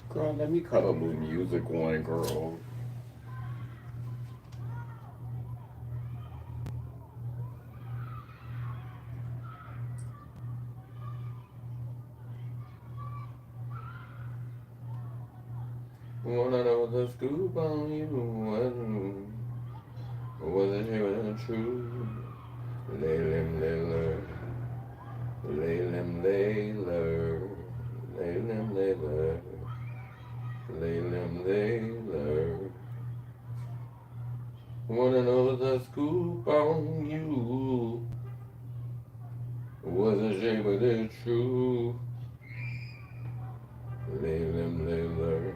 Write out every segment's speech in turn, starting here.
Girl, let me cut a little music on, girl. Wanna know the scoop on you? Was it even true? Laylim, layler. Laylim, layler. Laylim, layler. Laylim, layler. Wanna know the scoop on you? Was it shape of the truth? Laylim, layler.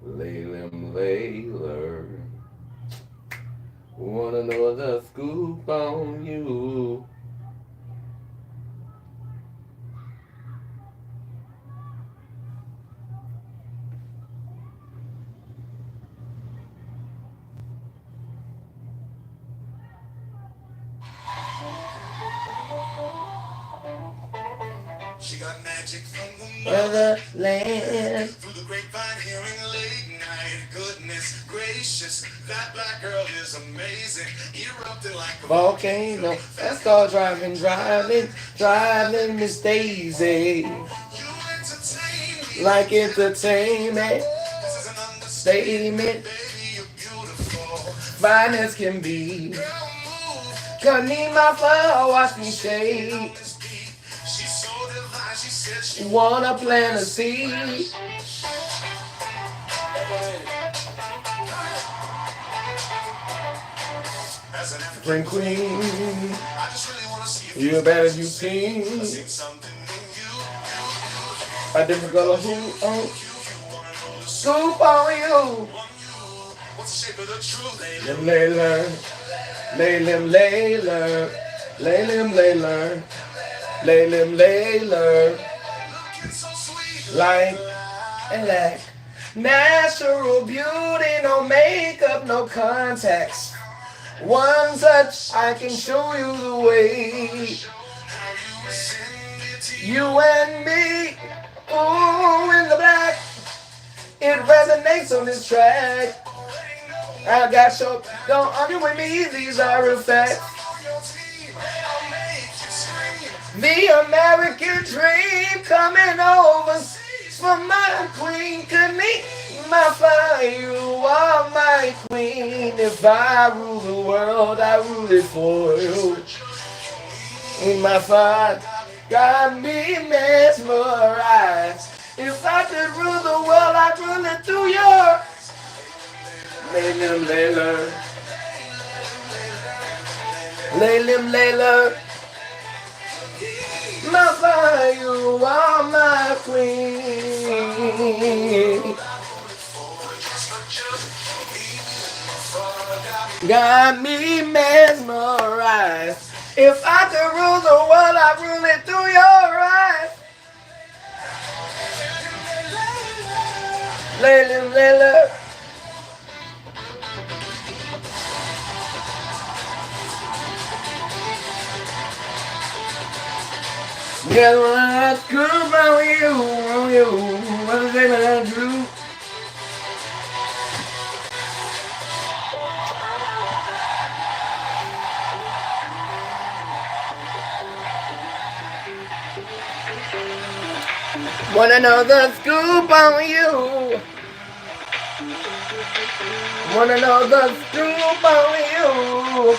Laylim, layler. Wanna know the scoop on you? She got magic from the Motherland. through the grapevine, hearing late night. Goodness gracious, that black girl is amazing. Erupting like a Volcano. Let's go driving, driving, driving Miss Daisy. You entertain me Like entertainment. this is an understatement. Statement. Baby, you're beautiful. Fine as can be. Girl, move. Gonna need my flower, watch me On shade. this beat, she's so divine. She said she Wanna plant a seed. as an African Spring queen. Queen. I just really wanna see if You better you seen. seen something in you. A different color who on. You wanna know the Scoop on you. on you. What's the shape of the truth? Them Layla. Laylim, Layla. Laylim, Layla. Laylim, Layla. Looking so sweet. Like and like. Natural beauty, no makeup, no contacts. One touch, I can show you the way. How you ascend it to You and me, ooh, in the black. It resonates on this track. I got your, don't argue with me, these are facts. on your team. I'll make you scream. The American dream coming overseas for my queen. Could meet my fire, you are my queen. If I rule the world, I rule it for you. In my fire, got me mesmerized. If I could rule the world, I'd rule it through your Laylim, Layla. Laylim, Layla. My fire, you are my queen. Got me mesmerized. If I could rule the world, I'd rule it through your eyes. Layla, Layla. Guess what I scoop on you, what's it gonna do? Wanna know the scoop on you? Wanna know the scoop on you?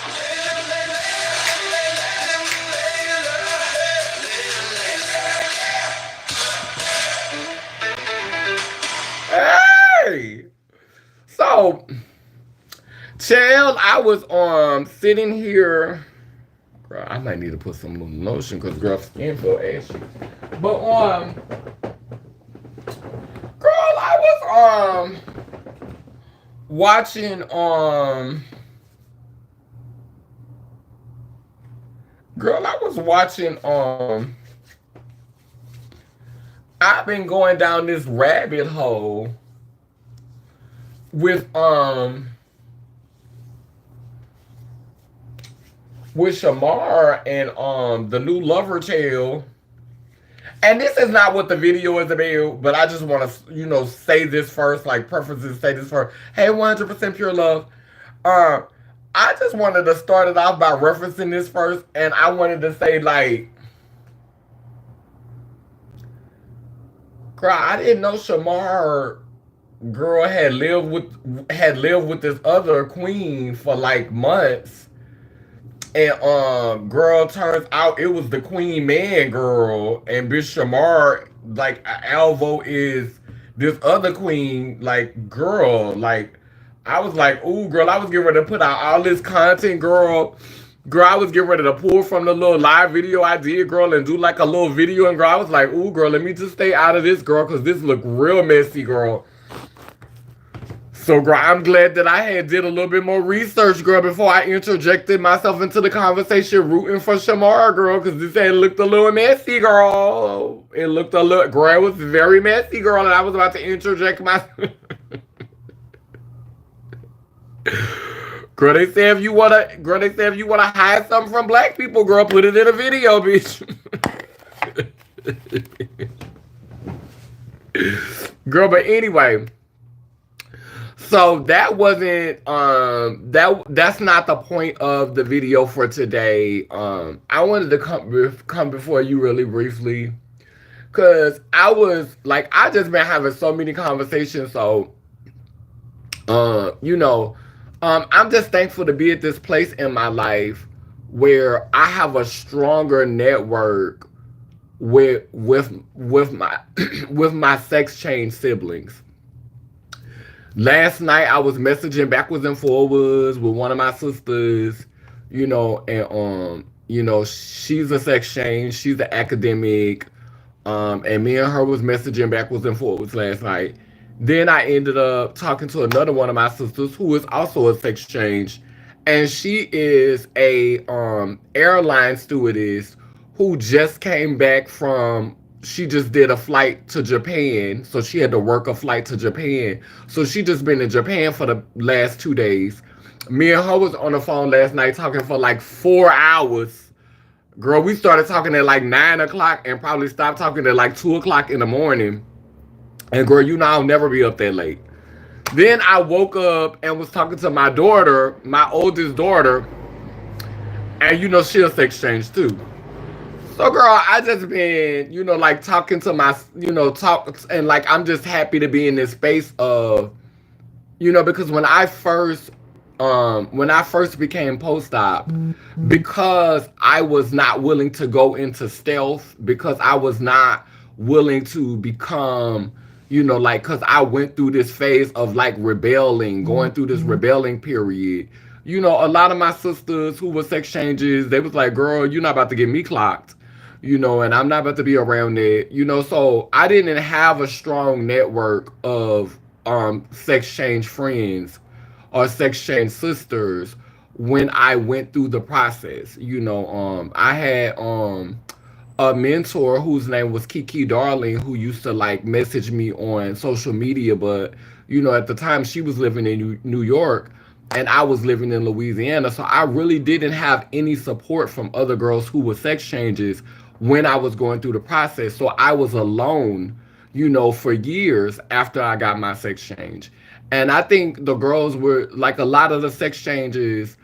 Hey! So, child, I was sitting here. Girl, I might need to put some little lotion because girl skin feel ashy. But girl, I was watching girl, I was watching I've been going down this rabbit hole with Shamar and the new Lover Tale And this is not what the video is about, but I just want to, say this first, like preface this, say this first. Hey, 100% pure love. Uh, I just wanted to start it off by referencing this first, and I wanted to say, like, girl, I didn't know Shamar, girl, had lived with this other queen for like months. And girl, turns out it was the queen man, girl, and bitch Shamar, like Alvo is this other queen, like girl, like I was like, ooh, girl, I was getting ready to put out all this content, girl. Girl, I was getting ready to pull from the little live video I did, girl, and do like a little video. And girl, I was like, ooh, girl, let me just stay out of this, girl, because this look real messy, girl. So, girl, I'm glad that I had did a little bit more research, girl, before I interjected myself into the conversation, rooting for Shamar, girl, because this had looked a little messy, girl. It looked a little, girl, it was very messy, girl, and I was about to interject my. Girl, they say if you wanna hide something from black people, girl, put it in a video, bitch. Girl, but anyway. So that wasn't that's not the point of the video for today. I wanted to come before you really briefly, cause I just been having so many conversations. So I'm just thankful to be at this place in my life where I have a stronger network with my with my sex change siblings. Last night I was messaging backwards and forwards with one of my sisters, and she's a sex change, she's an academic, and me and her was messaging backwards and forwards last night. Then I ended up talking to another one of my sisters who is also a sex change, and she is a airline stewardess who just came back from. She just did a flight to Japan, so she had to work a flight to Japan. So she just been in Japan for the last 2 days. Me and her was on the phone last night talking for like 4 hours. Girl, we started talking at like 9 o'clock and probably stopped talking at like 2 o'clock in the morning. And girl, I'll never be up that late. Then I woke up and was talking to my daughter, my oldest daughter, and she'll sex change too. So girl, I just been, like talking to my, talk, and like I'm just happy to be in this space of, because when I first became post-op, because I was not willing to go into stealth, because I was not willing to become, like, because I went through this phase of like rebelling, going through this rebelling period. A lot of my sisters who were sex changes, they was like, girl, you're not about to get me clocked. And I'm not about to be around it. So I didn't have a strong network of sex change friends or sex change sisters when I went through the process. I had a mentor whose name was Kiki Darling, who used to like message me on social media, but at the time she was living in New York and I was living in Louisiana, so I really didn't have any support from other girls who were sex changes when I was going through the process. So I was alone, for years after I got my sex change. And I think the girls were like, a lot of the sex changes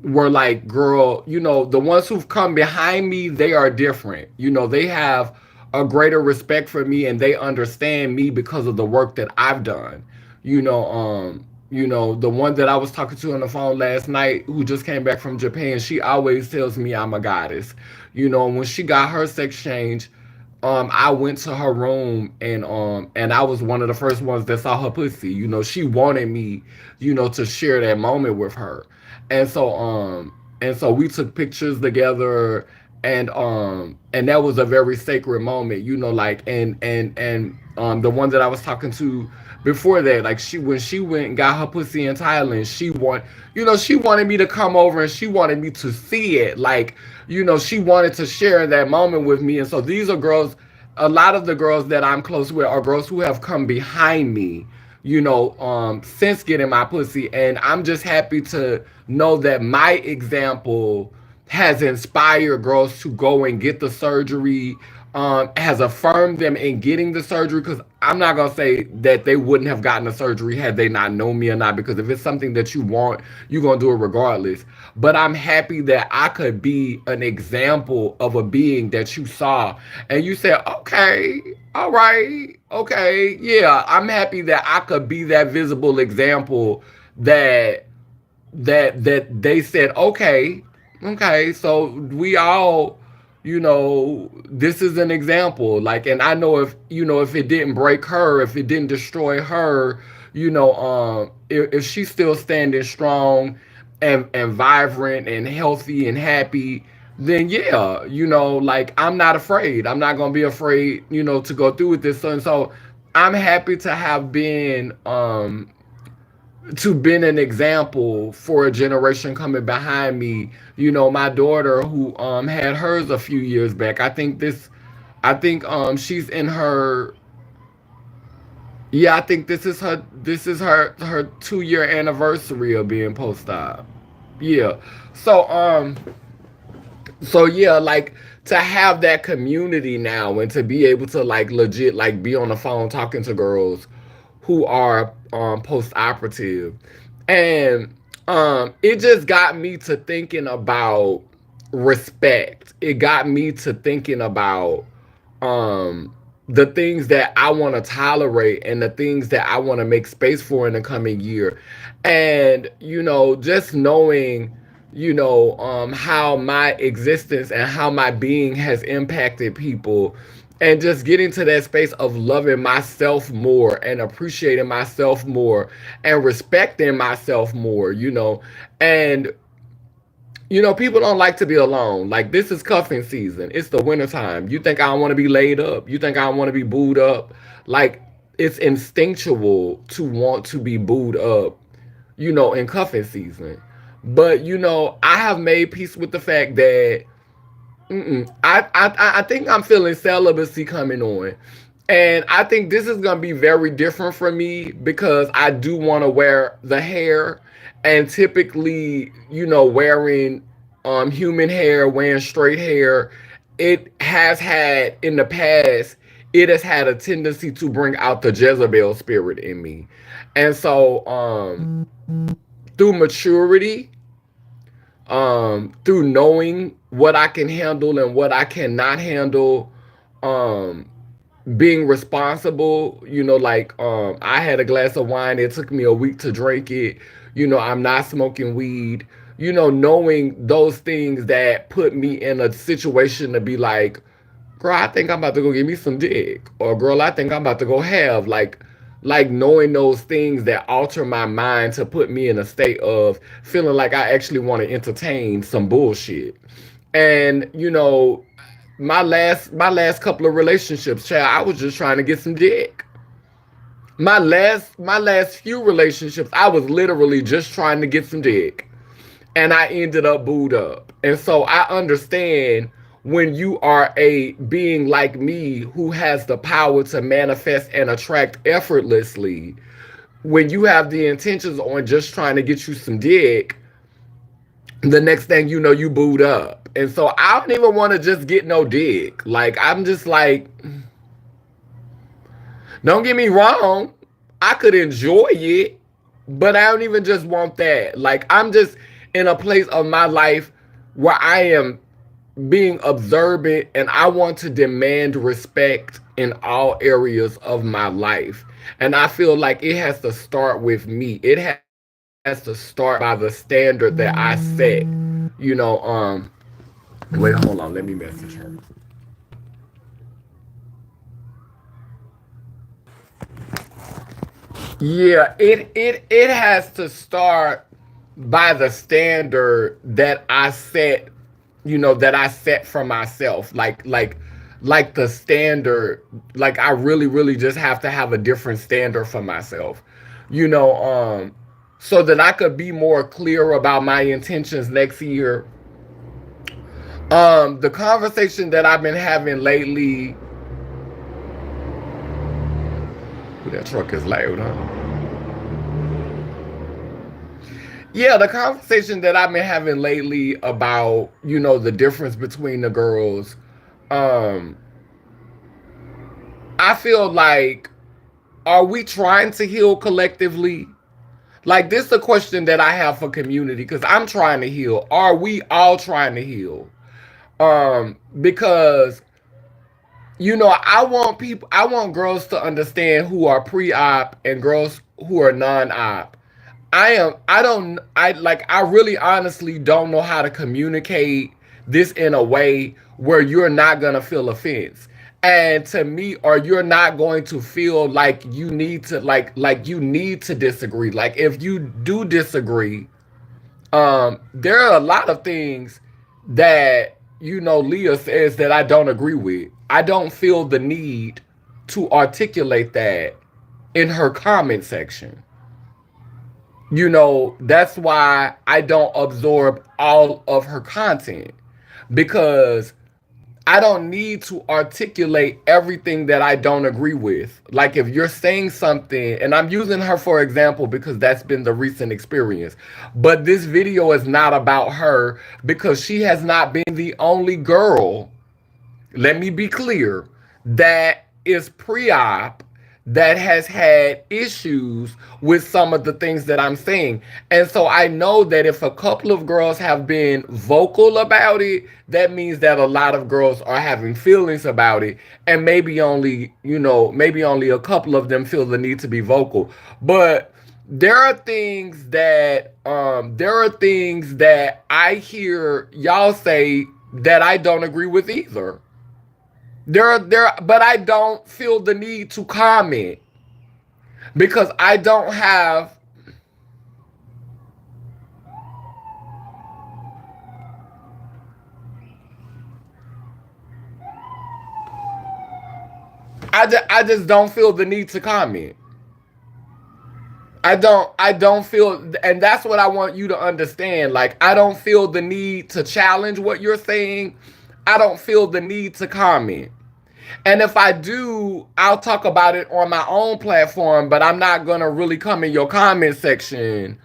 were like, girl, the ones who've come behind me, they are different. They have a greater respect for me and they understand me because of the work that I've done. The one that I was talking to on the phone last night who just came back from Japan, she always tells me I'm a goddess. When she got her sex change, I went to her room and I was one of the first ones that saw her pussy. She wanted me, to share that moment with her. And so we took pictures together, and that was a very sacred moment, like, and the one that I was talking to before that, like, when she went and got her pussy in Thailand, she wanted me to come over and she wanted me to see it, like, she wanted to share that moment with me. And so these are girls, a lot of the girls that I'm close with are girls who have come behind me, since getting my pussy. And I'm just happy to know that my example has inspired girls to go and get the surgery, has affirmed them in getting the surgery. Because I'm not gonna say that they wouldn't have gotten the surgery had they not known me or not. Because if it's something that you want, you're gonna do it regardless. But I'm happy that I could be an example of a being that you saw and you said, okay, all right, okay, yeah. I'm happy that I could be that visible example that they said, okay, okay, so we all, this is an example. Like, and I know if if it didn't break her, if it didn't destroy her, if she's still standing strong and vibrant and healthy and happy, then yeah, like, I'm not afraid. I'm not gonna be afraid, to go through with this. So I'm happy to have been an example for a generation coming behind me. My daughter, who had hers a few years back. I think she's in her, yeah, I think this is her 2-year anniversary of being post-op. Yeah. So yeah, like, to have that community now and to be able to, like, legit, like, be on the phone talking to girls who are post operative. And it just got me to thinking about respect. It got me to thinking about the things that I want to tolerate and the things that I want to make space for in the coming year. And, just knowing, how my existence and how my being has impacted people, and just getting to that space of loving myself more and appreciating myself more and respecting myself more, and people don't like to be alone. Like, this is cuffing season. It's the wintertime. You think I don't want to be laid up? You think I don't want to be booed up? Like, it's instinctual to want to be booed up, in cuffing season. But, I have made peace with the fact that I think I'm feeling celibacy coming on. And I think this is going to be very different for me because I do want to wear the hair. And typically, wearing human hair, wearing straight hair, it has had in the past, it has had a tendency to bring out the Jezebel spirit in me. And so, through maturity, through knowing what I can handle and what I cannot handle, um, being responsible, like, I had a glass of wine, it took me a week to drink it. I'm not smoking weed. Knowing those things that put me in a situation to be like, girl, I think I'm about to go get me some dick, or girl, I think I'm about to go have, like knowing those things that alter my mind to put me in a state of feeling like I actually want to entertain some bullshit. And, my last couple of relationships, child, I was just trying to get some dick. My last few relationships, I was literally just trying to get some dick. And I ended up booed up. And so I understand when you are a being like me who has the power to manifest and attract effortlessly, when you have the intentions on just trying to get you some dick, the next thing you know, you boot up. And so I don't even want to just get no dick. Like, I'm just like, don't get me wrong, I could enjoy it, but I don't even just want that. Like, I'm just in a place of my life where I am being observant and I want to demand respect in all areas of my life. And I feel like it has to start with me. It has to start by the standard that I set. You know, wait, hold on, let me message her. Yeah, it has to start by the standard that I set, that I set for myself. Like the standard, like, I really, really just have to have a different standard for myself. You know, so that I could be more clear about my intentions next year. The conversation that I've been having lately. Ooh, that truck is loud, huh? Yeah, the conversation that I've been having lately about, the difference between the girls, um, I feel like, are we trying to heal collectively? Like, this is a question that I have for community because I'm trying to heal. Are we all trying to heal? Because I want girls to understand who are pre-op and girls who are non-op. I really honestly don't know how to communicate this in a way where you're not gonna feel offense. And to me, or you're not going to feel like you need to like you need to disagree. Like if you do disagree, there are a lot of things that Leah says that I don't agree with. I don't feel the need to articulate that in her comment section. That's why I don't absorb all of her content because I don't need to articulate everything that I don't agree with. Like if you're saying something, and I'm using her for example because that's been the recent experience, but this video is not about her because she has not been the only girl, let me be clear, that is pre-op that has had issues with some of the things that I'm saying. And so I know that if a couple of girls have been vocal about it, that means that a lot of girls are having feelings about it. And maybe only a couple of them feel the need to be vocal. But there are things that I hear y'all say that I don't agree with either. But I don't feel the need to comment because I don't have. I just don't feel the need to comment. I don't feel, and that's what I want you to understand. Like I don't feel the need to challenge what you're saying. I don't feel the need to comment. And if I do, I'll talk about it on my own platform, but I'm not going to really come in your comment section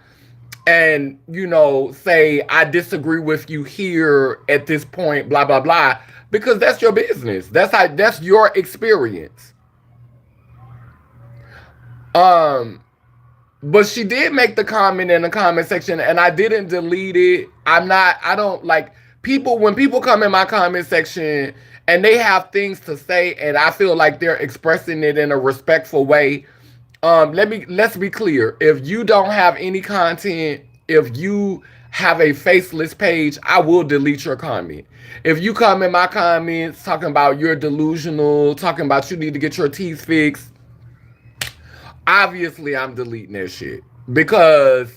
and say I disagree with you here at this point, blah blah blah, because that's your business. That's your experience. um but she did make the comment in the comment section and I didn't delete it. I don't like people when people come in my comment section and they have things to say and I feel like they're expressing it in a respectful way. Let's be clear. If you don't have any content, if you have a faceless page, I will delete your comment. If you come in my comments talking about you're delusional, talking about you need to get your teeth fixed, obviously I'm deleting that shit because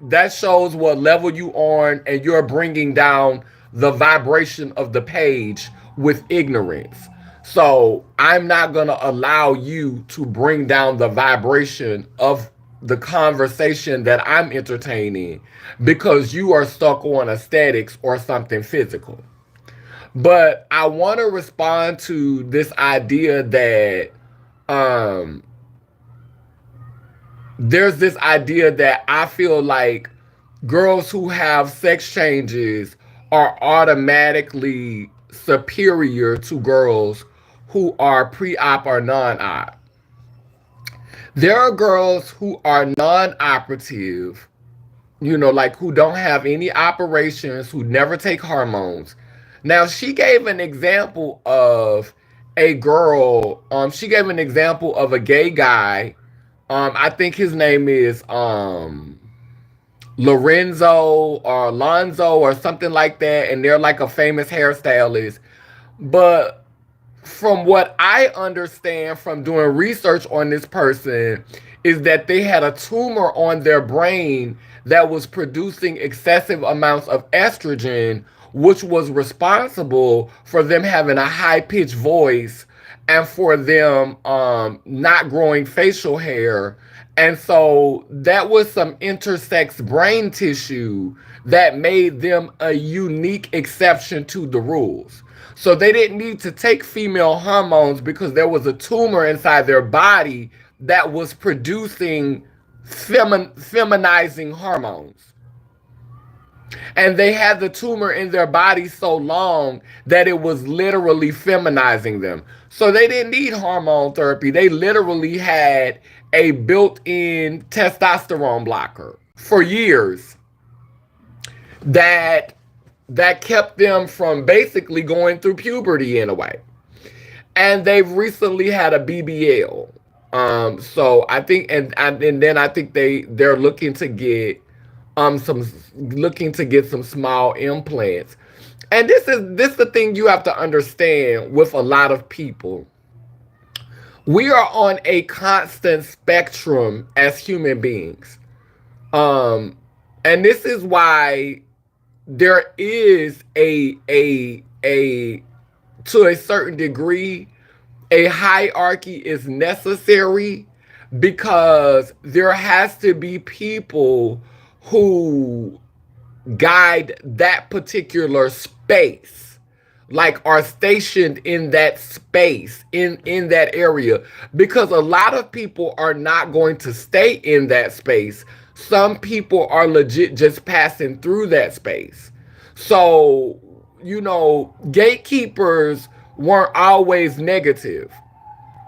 that shows what level you on and you're bringing down the vibration of the page with ignorance. So I'm not going to allow you to bring down the vibration of the conversation that I'm entertaining because you are stuck on aesthetics or something physical. But I want to respond to this idea that um there's this idea that I feel like girls who have sex changes are automatically superior to girls who are pre-op or non-op. There are girls who are non-operative, like who don't have any operations, who never take hormones. Now, she gave an example of she gave an example of a gay guy. I think his name is Lorenzo or Alonzo or something like that, and they're like a famous hairstylist. But from what I understand from doing research on this person, is that they had a tumor on their brain that was producing excessive amounts of estrogen, which was responsible for them having a high pitched voice and for them not growing facial hair. And so that was some intersex brain tissue that made them a unique exception to the rules. So they didn't need to take female hormones because there was a tumor inside their body that was producing feminizing hormones. And they had the tumor in their body so long that it was literally feminizing them. So they didn't need hormone therapy. They literally had a built-in testosterone blocker for years that kept them from basically going through puberty in a way. And they've recently had a BBL. So I think, and then I think they're looking to get some small implants. And this the thing you have to understand with a lot of people. We are on a constant spectrum as human beings. Um, and this is why there is a to a certain degree a hierarchy is necessary, because there has to be people who guide that particular space, like are stationed in that space, in that area, because a lot of people are not going to stay in that space. Some people are legit just passing through that space. So, gatekeepers weren't always negative.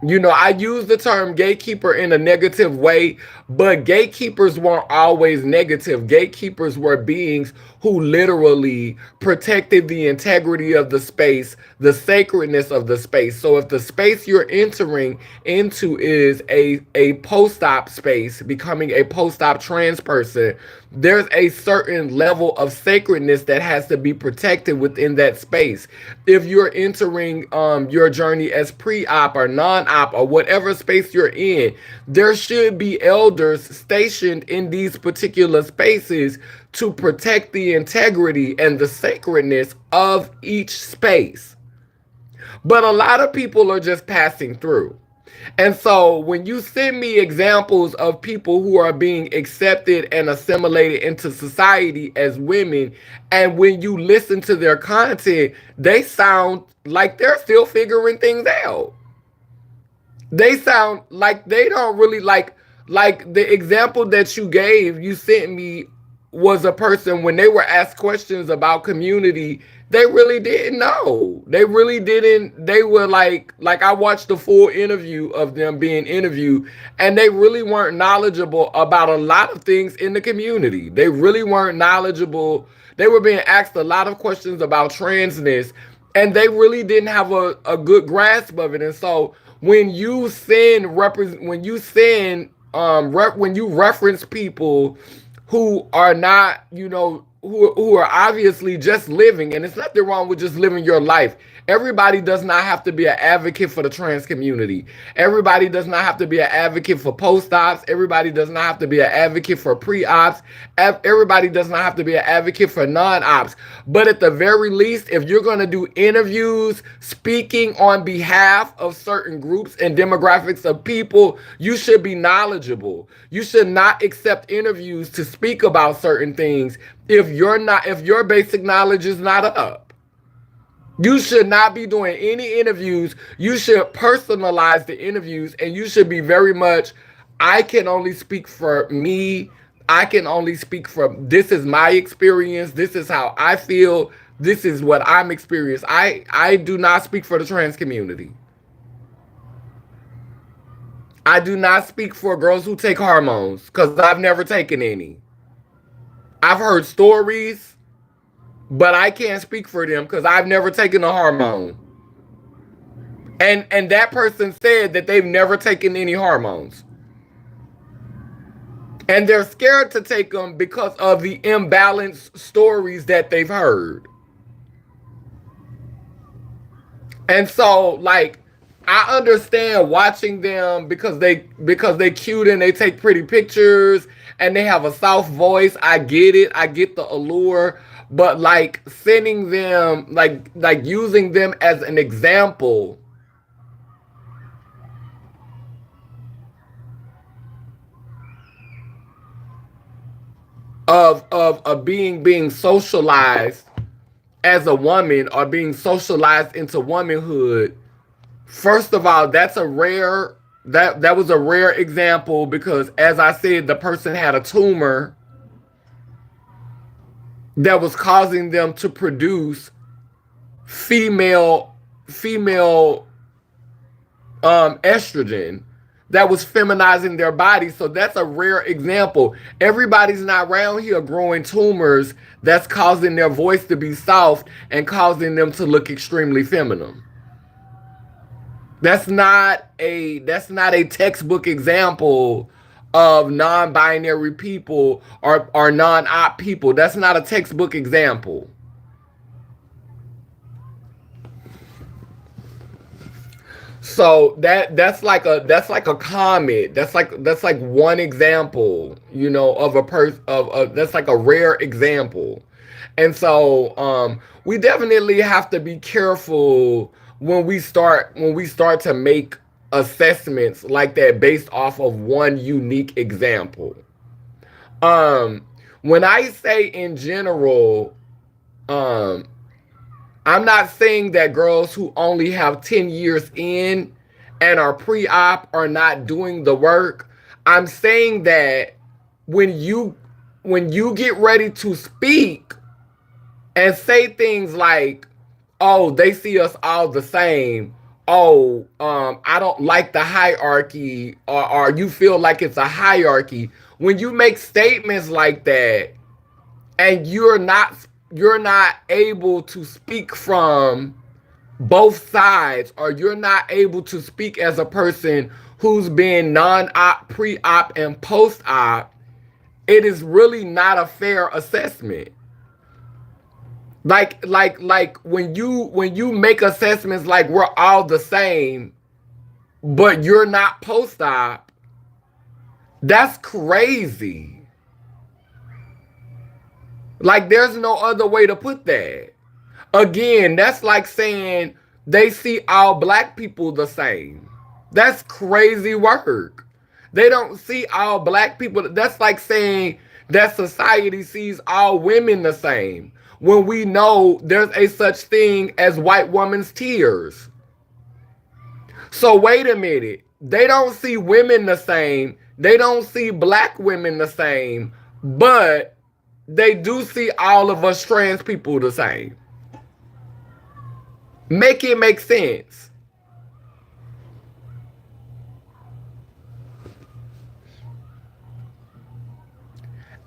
I use the term gatekeeper in a negative way, but gatekeepers weren't always negative. Gatekeepers were beings who literally protected the integrity of the space, the sacredness of the space. So if the space you're entering into is a post-op space, becoming a post-op trans person, there's a certain level of sacredness that has to be protected within that space. If you're entering your journey as pre-op or non-op or whatever space you're in, there should be elders stationed in these particular spaces to protect the integrity and the sacredness of each space. But a lot of people are just passing through. And so when you send me examples of people who are being accepted and assimilated into society as women, and when you listen to their content, they sound like they're still figuring things out. They sound like they don't really like the example that you sent me was a person when they were asked questions about community, they really didn't know. They really didn't. They were like I watched the full interview of them being interviewed, and they really weren't knowledgeable about a lot of things in the community. They really weren't knowledgeable. They were being asked a lot of questions about transness, and they really didn't have a good grasp of it. And so when you when you reference people who are not, who are obviously just living, and it's nothing wrong with just living your life. Everybody does not have to be an advocate for the trans community. Everybody does not have to be an advocate for post-ops. Everybody does not have to be an advocate for pre-ops. Everybody does not have to be an advocate for non-ops. But at the very least, if you're going to do interviews speaking on behalf of certain groups and demographics of people, you should be knowledgeable. You should not accept interviews to speak about certain things if your basic knowledge is not up. You should not be doing any interviews. You should personalize the interviews, and you should be very much, I can only speak for me. I can only speak from, this is my experience. This is how I feel. This is what I'm experiencing. I do not speak for the trans community. I do not speak for girls who take hormones, because I've never taken any. I've heard stories, but I can't speak for them because I've never taken a hormone. And that person said that they've never taken any hormones. And they're scared to take them because of the imbalanced stories that they've heard. And so, like, I understand watching them because they cute and they take pretty pictures and they have a soft voice. I get it. I get the allure. But like sending them, like using them as an example of a being socialized as a woman or being socialized into womanhood. First of all, that was a rare example because, as I said, the person had a tumor. that was causing them to produce female estrogen that was feminizing their body. So that's a rare example. Everybody's not around here growing tumors that's causing their voice to be soft and causing them to look extremely feminine. That's not a textbook example of non-binary people or non-op people. That's not a textbook example. So that's like a comment. That's like one example, of a person of that's like a rare example. And so we definitely have to be careful when we start to make assessments like that based off of one unique example. Um when I say in general, um I'm not saying that girls who only have 10 years in and are pre-op are not doing the work. I'm saying that when you when you get ready to speak and say things like, "Oh, they see us all the same." "Oh, I don't like the hierarchy," or you feel like it's a hierarchy. When you make statements like that, and you're not able to speak from both sides, or you're not able to speak as a person who's been non-op, pre-op, and post-op, it is really not a fair assessment. Like when you make assessments like we're all the same, but you're not post-op, that's crazy. Like, there's no other way to put that. Again, that's like saying they see all black people the same. That's crazy work. They don't see all black people. That's like saying that society sees all women the same when we know there's a such thing as white woman's tears. So wait a minute. They don't see women the same. They don't see black women the same, but they do see all of us trans people the same. Make it make sense.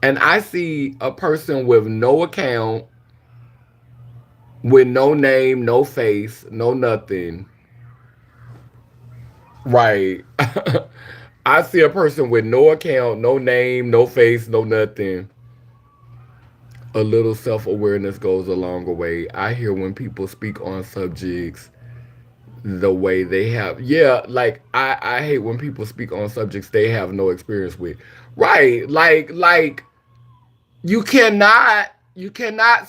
And I see a person with no account, with no name, no face, no nothing. Right. I see a person with no account, no name, no face, no nothing. A little self-awareness goes a long way. I hear when people speak on subjects the way they have. Yeah, like I hate when people speak on subjects they have no experience with. Right. Like you cannot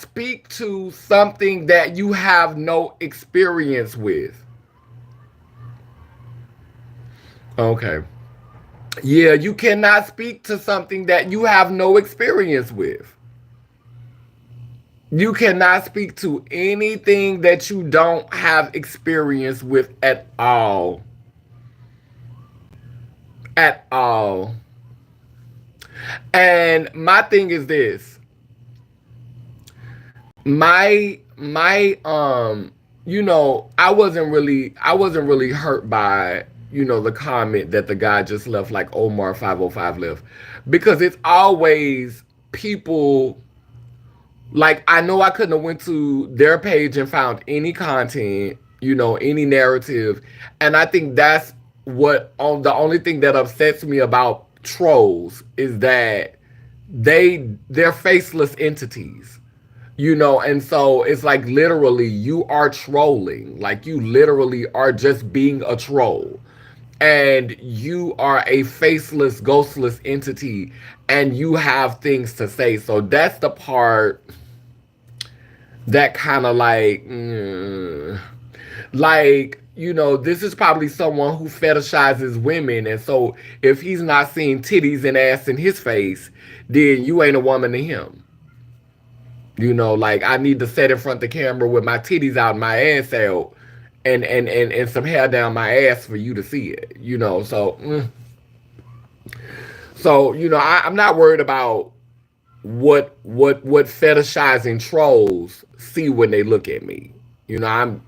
speak to something that you have no experience with. Okay. Yeah, you cannot speak to something that you have no experience with. You cannot speak to anything that you don't have experience with at all. At all. And my thing is this. My I wasn't really hurt by, the comment that the guy just left, like Omar 505 left. Because it's always people. Like, I know I couldn't have went to their page and found any content, any narrative. And I think that's what on the only thing that upsets me about trolls is that they're faceless entities. And so it's like literally you are trolling. Like, you literally are just being a troll. And you are a faceless, ghostless entity, and you have things to say. So that's the part that kind of like, this is probably someone who fetishizes women. And so if he's not seeing titties and ass in his face, then you ain't a woman to him. Like, I need to sit in front of the camera with my titties out, my ass out, and some hair down my ass for you to see it. So I'm not worried about what fetishizing trolls see when they look at me. You know,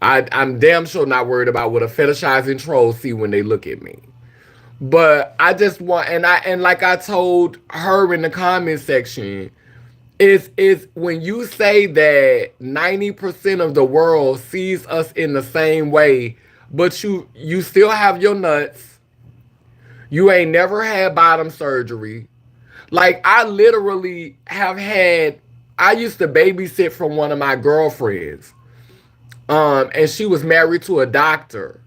I'm damn sure not worried about what a fetishizing troll see when they look at me. But I just want, and like I told her in the comment section, is when you say that 90% of the world sees us in the same way, but you still have your nuts. You ain't never had bottom surgery. Like I literally have had. I used to babysit from one of my girlfriends, and she was married to a doctor,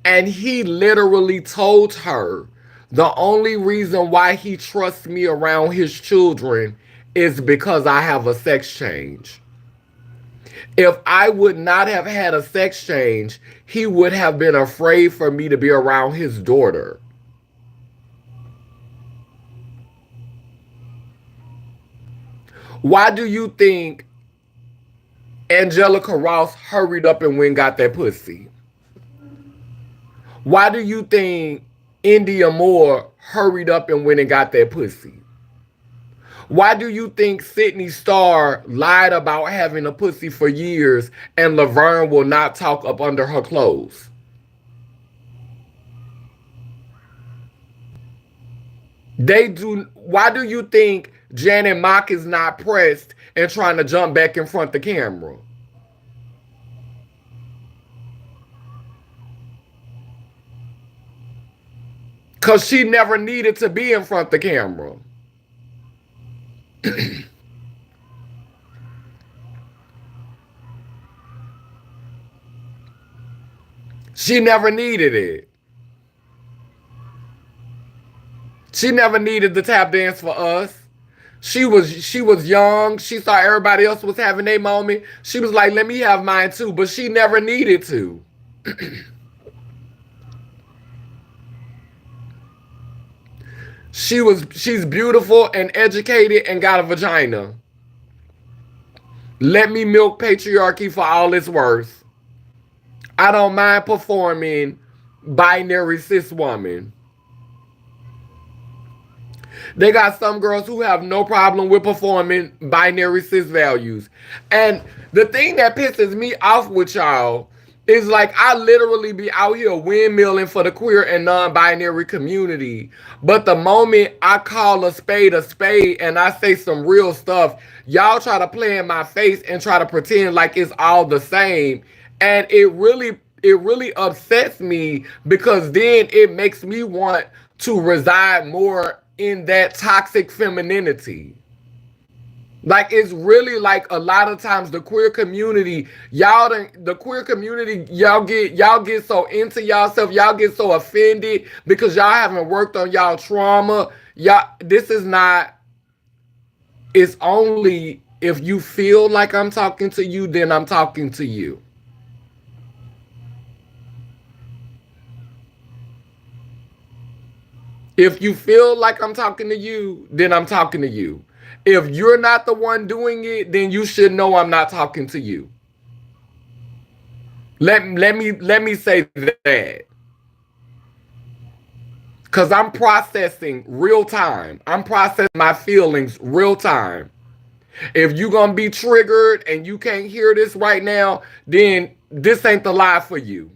and he literally told her the only reason why he trusts me around his children is because I have a sex change. If I would not have had a sex change, he would have been afraid for me to be around his daughter. Why do you think Angelica Ross hurried up and went and got that pussy? Why do you think India Moore hurried up and went and got that pussy? Why do you think Sydney Starr lied about having a pussy for years and Laverne will not talk up under her clothes? They do. Why do you think Janet Mock is not pressed and trying to jump back in front of the camera? Because she never needed to be in front of the camera. She never needed it. She never needed the tap dance for us. She was young. She saw everybody else was having their moment. She was like, let me have mine too. But she never needed to. She's beautiful and educated and got a vagina. Let me milk patriarchy for all it's worth. I don't mind performing binary cis woman. They got some girls who have no problem with performing binary cis values. And the thing that pisses me off with y'all is like I literally be out here windmilling for the queer and non-binary community. But the moment I call a spade and I say some real stuff, y'all try to play in my face and try to pretend like it's all the same. And it really upsets me because then it makes me want to reside more in that toxic femininity. Like it's really like a lot of times the queer community, the queer community, y'all get so into yourself, y'all get so offended because y'all haven't worked on y'all trauma. Y'all, this is not. It's only if you feel like I'm talking to you, then I'm talking to you. If you feel like I'm talking to you, then I'm talking to you. If you're not the one doing it, then you should know I'm not talking to you. Let me say that. Cause I'm processing real time. I'm processing my feelings real time. If you're gonna be triggered and you can't hear this right now, then this ain't the live for you.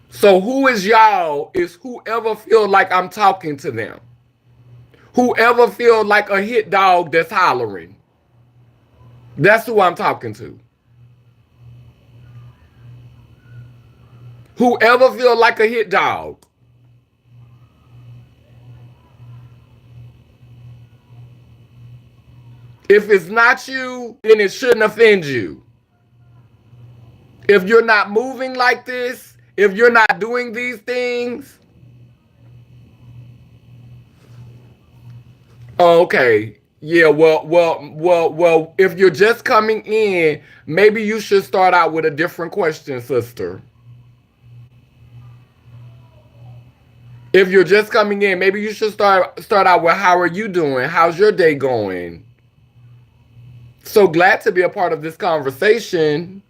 So who is y'all is whoever feel like I'm talking to them. Whoever feel like a hit dog that's hollering. That's who I'm talking to. Whoever feel like a hit dog. If it's not you, then it shouldn't offend you. If you're not moving like this, if you're not doing these things, okay. Yeah, well, if you're just coming in, maybe you should start out with a different question, sister. If you're just coming in, maybe you should start out with how are you doing? How's your day going? So glad to be a part of this conversation.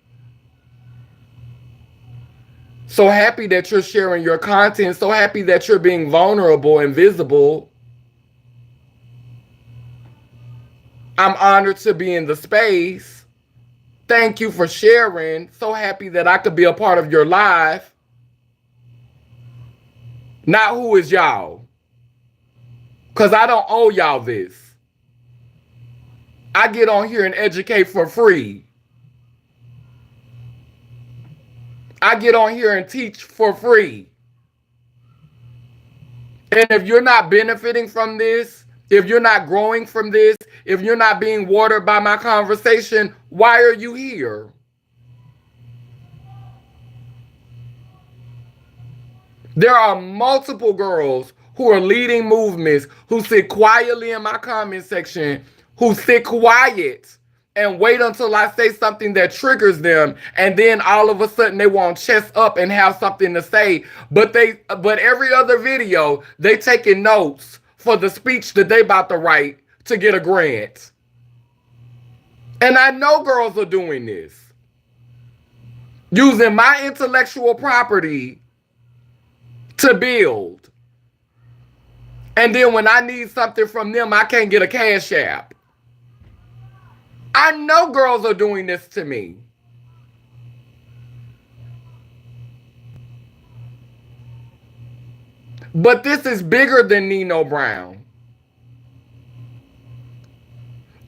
So happy that you're sharing your content. So happy that you're being vulnerable and visible. I'm honored to be in the space. Thank you for sharing. So happy that I could be a part of your life. Not who is y'all. Because I don't owe y'all this. I get on here and educate for free. I get on here and teach for free. And if you're not benefiting from this, if you're not growing from this, if you're not being watered by my conversation, why are you here? There are multiple girls who are leading movements who sit quietly in my comment section, who sit quiet and wait until I say something that triggers them, and then all of a sudden they want chest up and have something to say. But every other video, they taking notes for the speech that they about to write to get a grant. And I know girls are doing this. Using my intellectual property to build. And then when I need something from them, I can't get a cash app. I know girls are doing this to me. But this is bigger than Nino Brown.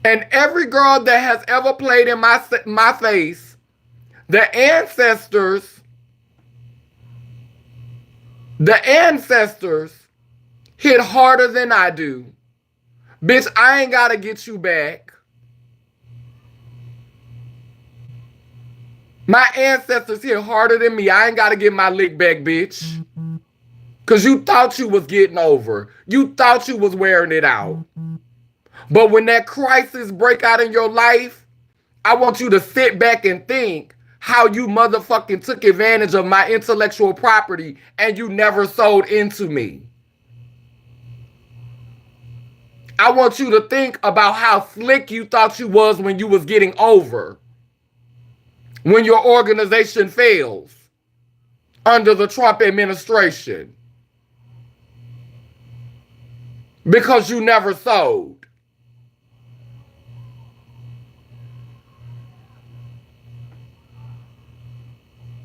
And every girl that has ever played in my face, the ancestors hit harder than I do. Bitch, I ain't gotta get you back. My ancestors hit harder than me. I ain't gotta get my lick back, bitch. Cause you thought you was getting over. You thought you was wearing it out. But when that crisis break out in your life, I want you to sit back and think how you motherfucking took advantage of my intellectual property and you never sold into me. I want you to think about how slick you thought you was when you was getting over. When your organization fails under the Trump administration. Because you never sold.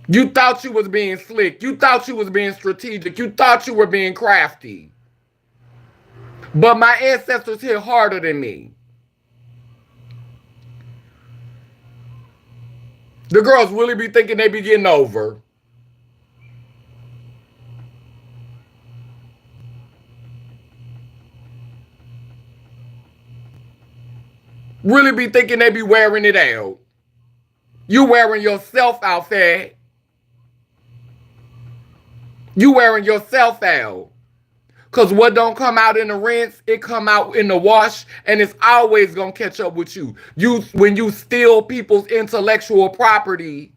You thought you was being slick. You thought you was being strategic. You thought you were being crafty. But my ancestors hit harder than me. The girls really be thinking they be getting over. Really be thinking they be wearing it out. You wearing yourself out, fat. You wearing yourself out. Because what don't come out in the rinse, it come out in the wash, and it's always going to catch up with you. When you steal people's intellectual property,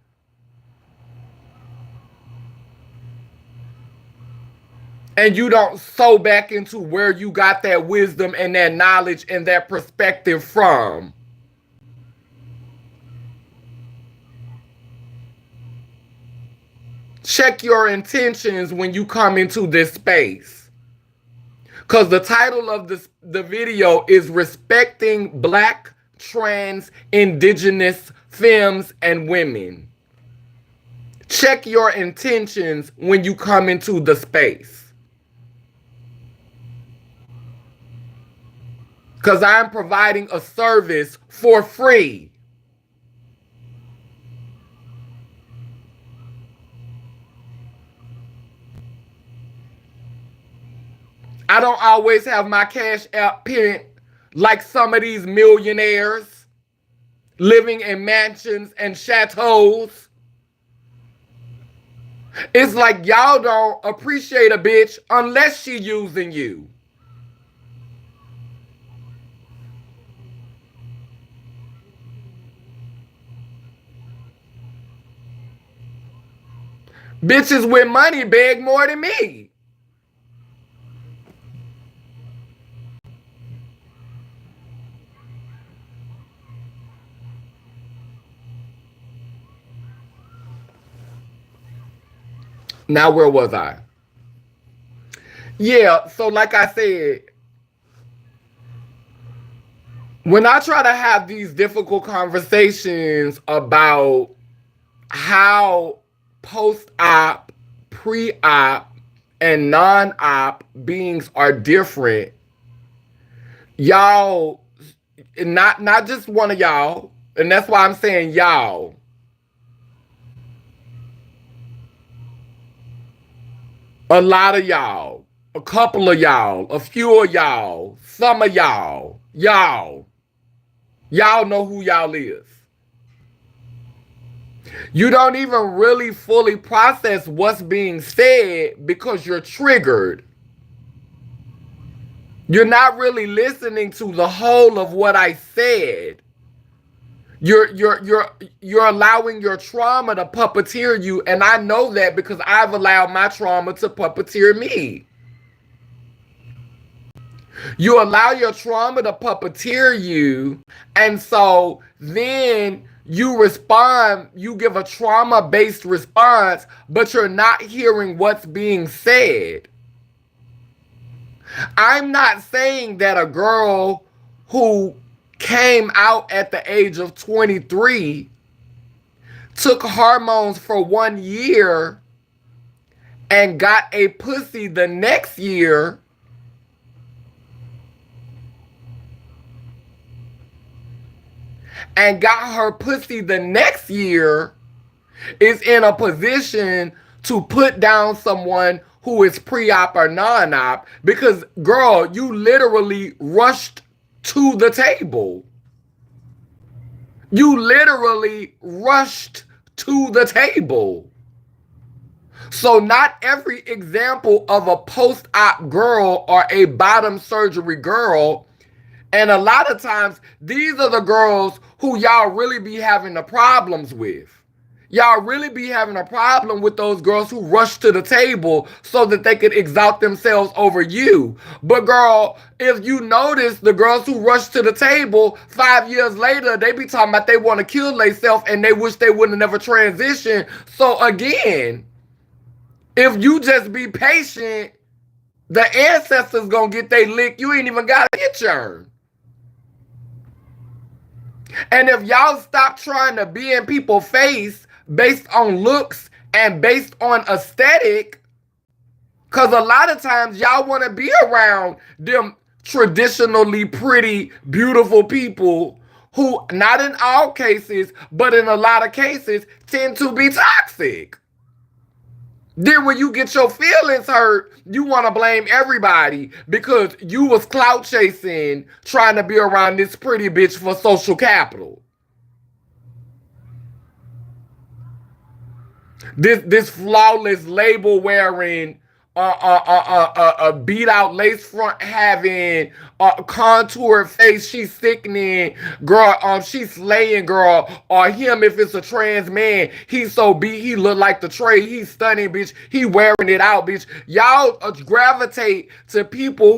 and you don't sow back into where you got that wisdom and that knowledge and that perspective from. Check your intentions when you come into this space. Because the title of the video is Respecting Black, Trans, Indigenous, Femmes, and Women. Check your intentions when you come into the space. Because I'm providing a service for free. I don't always have my cash app pinned like some of these millionaires living in mansions and chateaus. It's like y'all don't appreciate a bitch unless she using you. Bitches with money beg more than me. Now, where was I? Yeah, so like I said, When I try to have these difficult conversations about how post-op, pre-op, and non-op beings are different, y'all, not just one of y'all, and that's why I'm saying y'all. A lot of y'all, a couple of y'all, a few of y'all, some of y'all know who y'all is. You don't even really fully process what's being said because you're triggered. You're not really listening to the whole of what I said. You're allowing your trauma to puppeteer you, and I know that because I've allowed my trauma to puppeteer me. You allow your trauma to puppeteer you, and so then you respond, you give a trauma-based response, but you're not hearing what's being said. I'm not saying that a girl who came out at the age of 23, took hormones for 1 year, and got a pussy the next year, is in a position to put down someone who is pre-op or non-op, because girl, you literally rushed to the table. You literally rushed to the table. So not every example of a post-op girl or a bottom surgery girl, and a lot of times these are the girls who y'all really be having the problems with. Y'all really be having a problem with those girls who rush to the table so that they could exalt themselves over you. But girl, if you notice the girls who rush to the table 5 years later, they be talking about they want to kill themselves and they wish they wouldn't have never transitioned. So again, if you just be patient, the ancestors gonna get they lick. You ain't even gotta get yours. And if y'all stop trying to be in people's face based on looks and based on aesthetic, because a lot of times y'all want to be around them traditionally pretty, beautiful people who, not in all cases, but in a lot of cases, tend to be toxic. Then when you get your feelings hurt, you want to blame everybody because you was clout chasing, trying to be around this pretty bitch for social capital. This flawless label wearing, beat out lace front having, contoured face, she's sickening, girl, she's slaying, girl, or him if it's a trans man, he's so beat, he look like the tray, he's stunning, bitch, he wearing it out, bitch. Y'all gravitate to people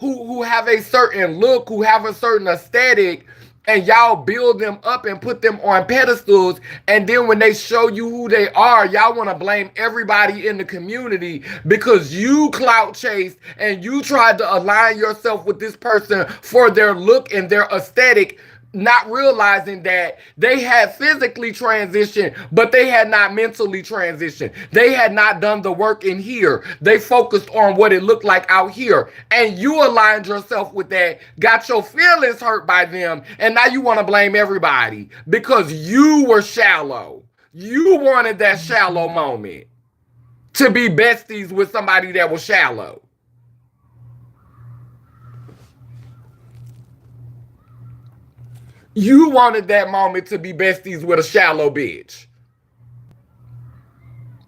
who have a certain look, who have a certain aesthetic, and y'all build them up and put them on pedestals, and then when they show you who they are, y'all want to blame everybody in the community because you clout chased and you tried to align yourself with this person for their look and their aesthetic, not realizing that they had physically transitioned, but they had not mentally transitioned. They had not done the work in here. They focused on what it looked like out here. And you aligned yourself with that, got your feelings hurt by them, and now you want to blame everybody because you were shallow. You wanted that shallow moment to be besties with somebody that was shallow. You wanted that moment to be besties with a shallow bitch.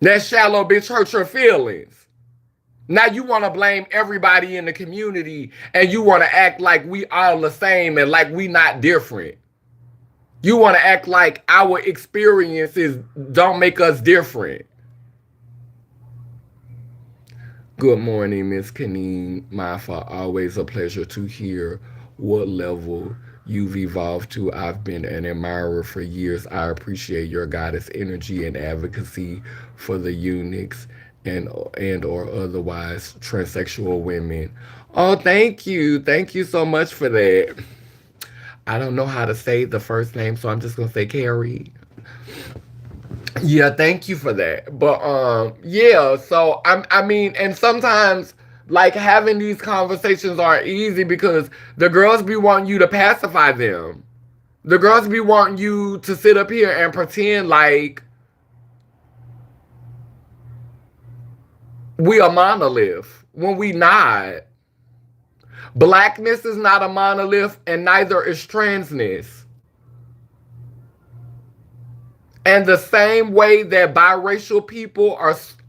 That shallow bitch hurt your feelings. Now you want to blame everybody in the community and you want to act like we all the same and like we not different. You want to act like our experiences don't make us different. Good morning, Miss Kaneen. My fault. Always a pleasure to hear what level you've evolved to. I've been an admirer for years. I appreciate your goddess energy and advocacy for the eunuchs and or otherwise transsexual women. Oh, thank you. Thank you so much for that. I don't know how to say the first name, so I'm just gonna say Carrie. Yeah, thank you for that. But yeah, so I mean, and sometimes like having these conversations aren't easy because the girls be wanting you to pacify them. The girls be wanting you to sit up here and pretend like we a monolith when we not. Blackness is not a monolith, and neither is transness. And the same way that biracial people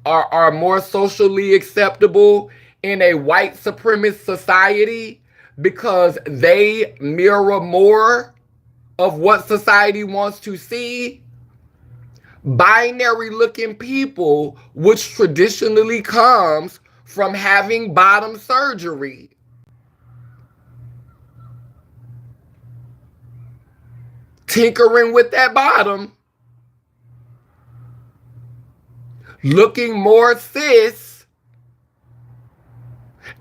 are more socially acceptable in a white supremacist society because they mirror more of what society wants to see, binary looking people, which traditionally comes from having bottom surgery, tinkering with that bottom, looking more cis,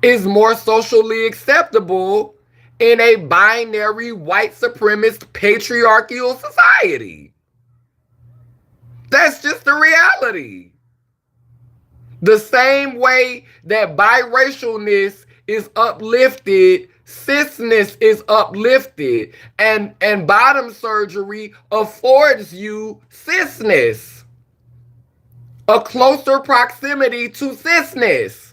is more socially acceptable in a binary white supremacist patriarchal society. That's just the reality. The same way that biracialness is uplifted, cisness is uplifted, and bottom surgery affords you cisness, a closer proximity to cisness.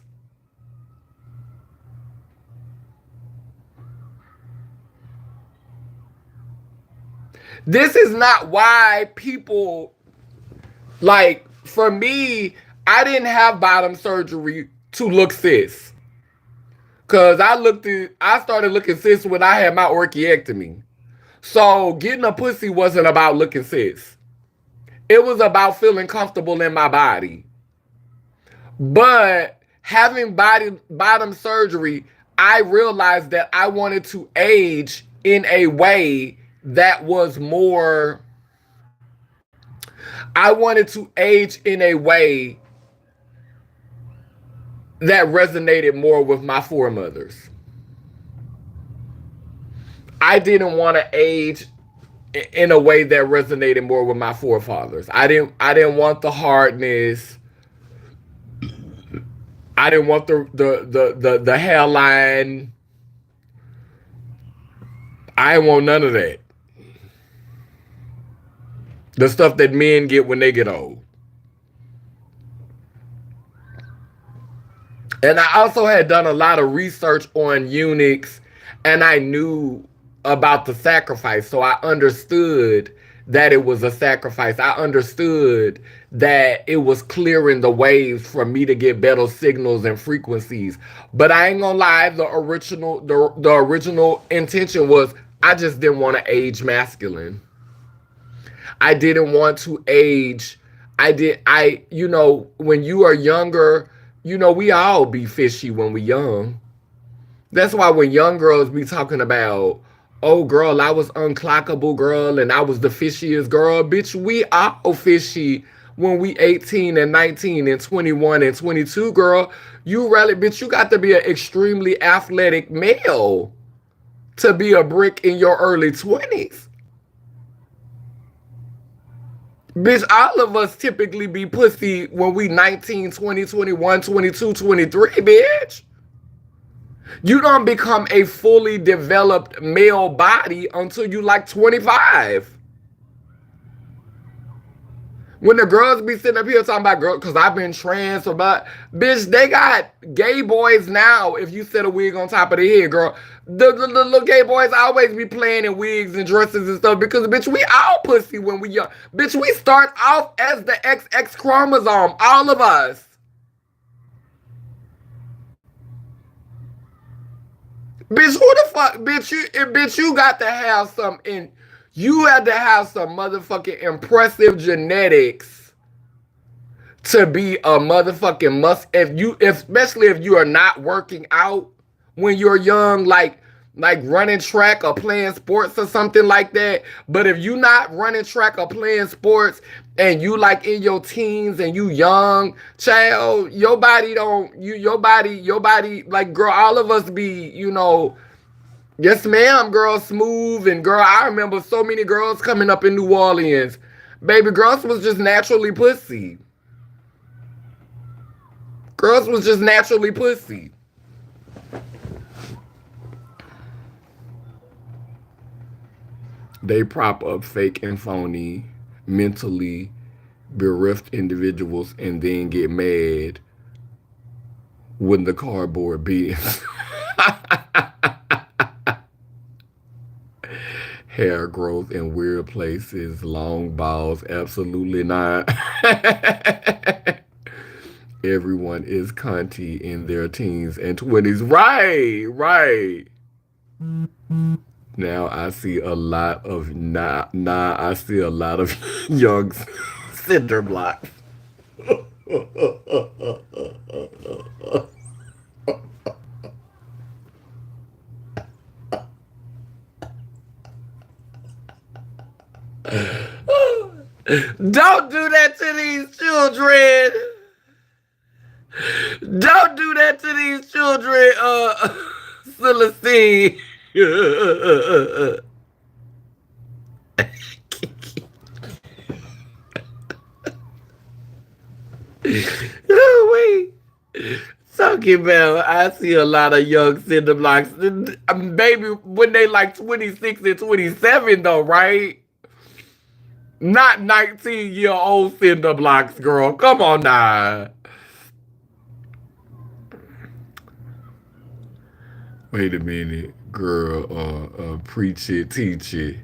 This is not why people, like, for me, I didn't have bottom surgery to look cis. Cause I started looking cis when I had my orchiectomy. So getting a pussy wasn't about looking cis. It was about feeling comfortable in my body. But having bottom surgery, I realized that I wanted to age in a way that was more. I wanted to age in a way that resonated more with my foremothers. I didn't want to age in a way that resonated more with my forefathers. I didn't want the hardness. I didn't want the hairline. I didn't want none of that. The stuff that men get when they get old. And I also had done a lot of research on eunuchs, and I knew about the sacrifice. So I understood that it was a sacrifice. I understood that it was clearing the waves for me to get better signals and frequencies. But I ain't gonna lie, the original intention was I just didn't want to age masculine. I didn't want to age. When you are younger, we all be fishy when we young. That's why when young girls be talking about, oh girl, I was unclockable girl and I was the fishiest girl. Bitch, we all fishy when we 18 and 19 and 21 and 22, girl. Bitch, you got to be an extremely athletic male to be a brick in your early 20s. Bitch, all of us typically be pussy when we 19, 20, 21, 22, 23, bitch. You don't become a fully developed male body until you like 25. When the girls be sitting up here talking about girls, because I've been trans or about, bitch, they got gay boys now. If you set a wig on top of their head, girl, the little gay boys always be playing in wigs and dresses and stuff because, bitch, we all pussy when we young. Bitch, we start off as the XX chromosome, all of us. Bitch, who the fuck, bitch, you got to have some you had to have some motherfucking impressive genetics to be a motherfucking especially if you are not working out when you're young, like running track or playing sports or something like that. But if you not running track or playing sports and you like in your teens and you young, child, your body, like, girl, all of us be, Yes, ma'am, girl. Smooth and girl. I remember so many girls coming up in New Orleans. Baby, girls was just naturally pussy. Girls was just naturally pussy. They prop up fake and phony, mentally bereft individuals and then get mad when the cardboard bends. Hair growth in weird places, long balls, absolutely not. Everyone is cunty in their teens and 20s. Right, right. Now I see a lot of I see a lot of young cinder blocks. Don't do that to these children. Don't do that to these children, Celestine. Wait. Talking about, I see a lot of young cinder blocks. Baby, when they like 26 and 27 though, right? Not 19-year-old cinder blocks, girl. Come on now. Wait a minute, girl. Preach it, teach it.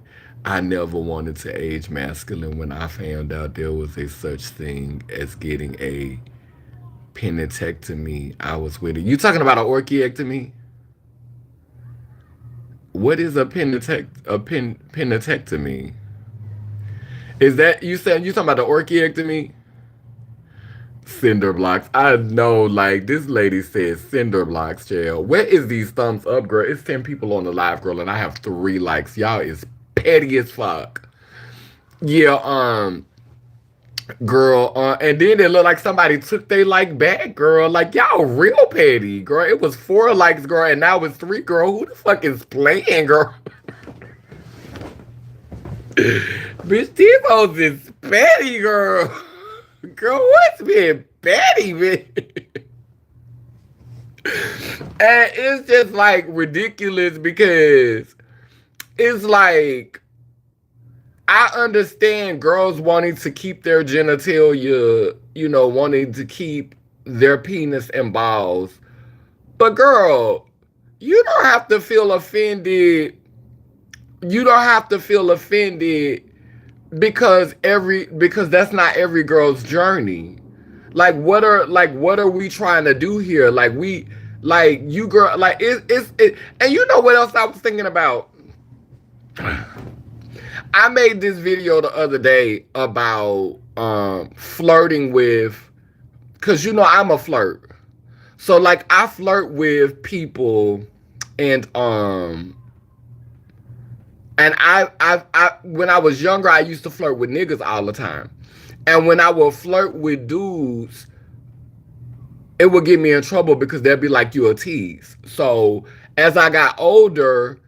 I never wanted to age masculine when I found out there was a such thing as getting a penitectomy. I was with it. You talking about an orchiectomy? What is a penitectomy? Is that you said you talking about the orchiectomy? Cinder blocks. I know, like this lady says cinder blocks, jail. Where is these thumbs up, girl? It's 10 people on the live, girl, and I have 3 likes. Y'all is petty as fuck. Yeah, girl, and then it looked like somebody took they like back, girl. Like y'all real petty, girl. It was 4 likes, girl, and now it's 3, girl. Who the fuck is playing, girl? Bitch, these hoes is petty, girl. Girl, what's being petty, man? And it's just like ridiculous because it's like I understand girls wanting to keep their genitalia, you know, wanting to keep their penis and balls. But girl, you don't have to feel offended. You don't have to feel offended because that's not every girl's journey. Like what are we trying to do here? Like you girl, like it and you know what else I was thinking about? I made this video the other day about flirting with, cause you know I'm a flirt. So like I flirt with people and I when I was younger, I used to flirt with niggas all the time. And when I would flirt with dudes, it would get me in trouble because they'd be like, you a tease. So as I got older,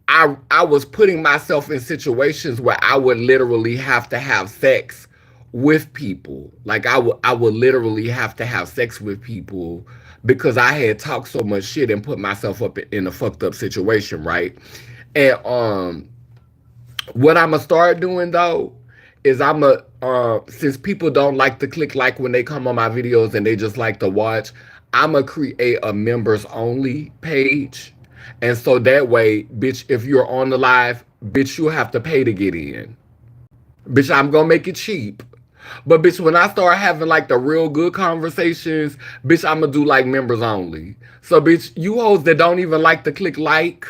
I was putting myself in situations where I would literally have to have sex with people. Like I would literally have to have sex with people because I had talked so much shit and put myself up in a fucked up situation, right? And what I'm gonna start doing though is since people don't like to click like when they come on my videos and they just like to watch, I'm gonna create a members only page. And so that way, bitch, if you're on the live, bitch, you have to pay to get in. Bitch, I'm gonna make it cheap. But bitch, when I start having like the real good conversations, bitch, I'm gonna do like members only. So bitch, you hoes that don't even like to click like,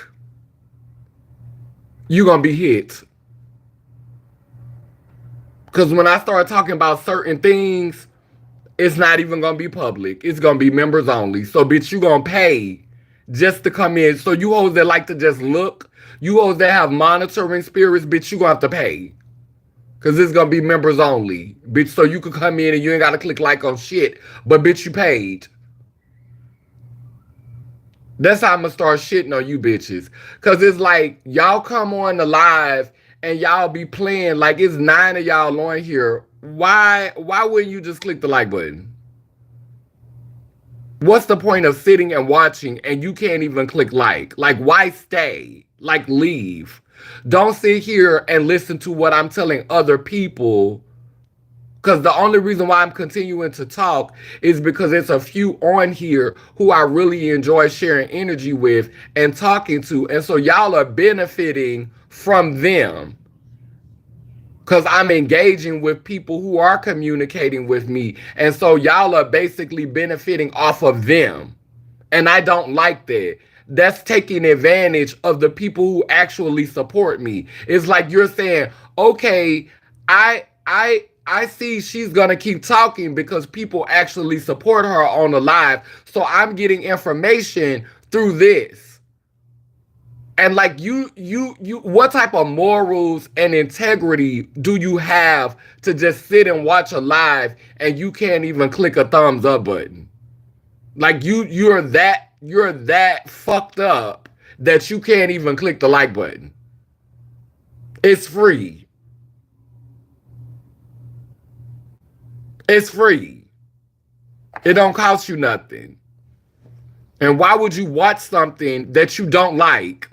you gonna be hit. Because when I start talking about certain things, it's not even gonna be public. It's gonna be members only. So bitch, you gonna pay just to come in. So you hoes that like to just look, you hoes that have monitoring spirits, bitch, you gonna have to pay. Because it's gonna be members only. Bitch, so you can come in and you ain't gotta click like on shit. But bitch, you paid. That's how I'm gonna start shitting on you bitches. Cause it's like y'all come on the live and y'all be playing like it's 9 of y'all on here. Why wouldn't you just click the like button? What's the point of sitting and watching and you can't even click like? Like, why stay? Like, leave. Don't sit here and listen to what I'm telling other people. Because the only reason why I'm continuing to talk is because it's a few on here who I really enjoy sharing energy with and talking to. And so y'all are benefiting from them. Because I'm engaging with people who are communicating with me. And so y'all are basically benefiting off of them. And I don't like that. That's taking advantage of the people who actually support me. It's like you're saying, okay, I see she's gonna keep talking because people actually support her on the live. So I'm getting information through this. And like you what type of morals and integrity do you have to just sit and watch a live and you can't even click a thumbs up button? Like you're that fucked up that you can't even click the like button. It's free. It's free. It don't cost you nothing. And why would you watch something that you don't like?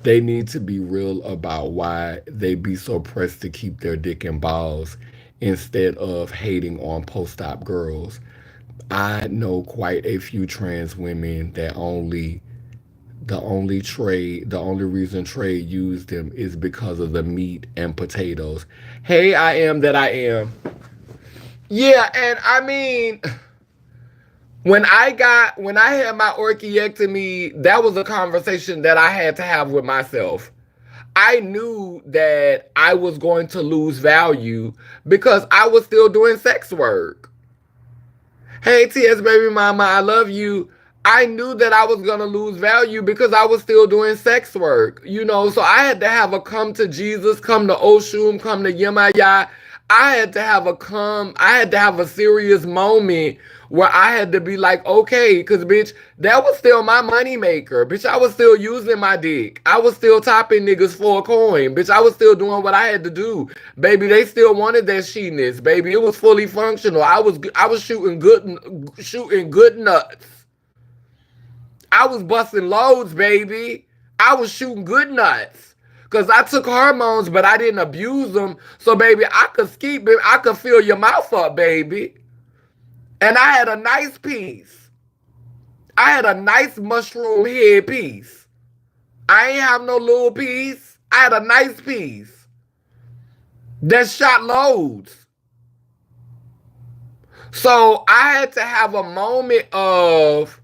They need to be real about why they be so pressed to keep their dick and balls instead of hating on post-op girls. I know quite a few trans women that the only reason trade used them is because of the meat and potatoes. Hey, I am that I am. Yeah, and I mean, when I had my orchiectomy, that was a conversation that I had to have with myself. I knew that I was going to lose value because I was still doing sex work. Hey, TS baby mama, I love you. I knew that I was going to lose value because I was still doing sex work, you know. So I had to have a come to Jesus, come to Oshun, come to Yemaya. I had to have a serious moment where I had to be like, okay, because bitch, that was still my money maker. Bitch, I was still using my dick. I was still topping niggas for a coin. Bitch, I was still doing what I had to do. Baby, they still wanted that she-ness. Baby, it was fully functional. I was shooting good nuts. I was busting loads, baby. I was shooting good nuts. Because I took hormones, but I didn't abuse them. So, baby, I could ski, baby. I could fill your mouth up, baby. And I had a nice piece. I had a nice mushroom head piece. I ain't have no little piece. I had a nice piece that shot loads. So I had to have a moment of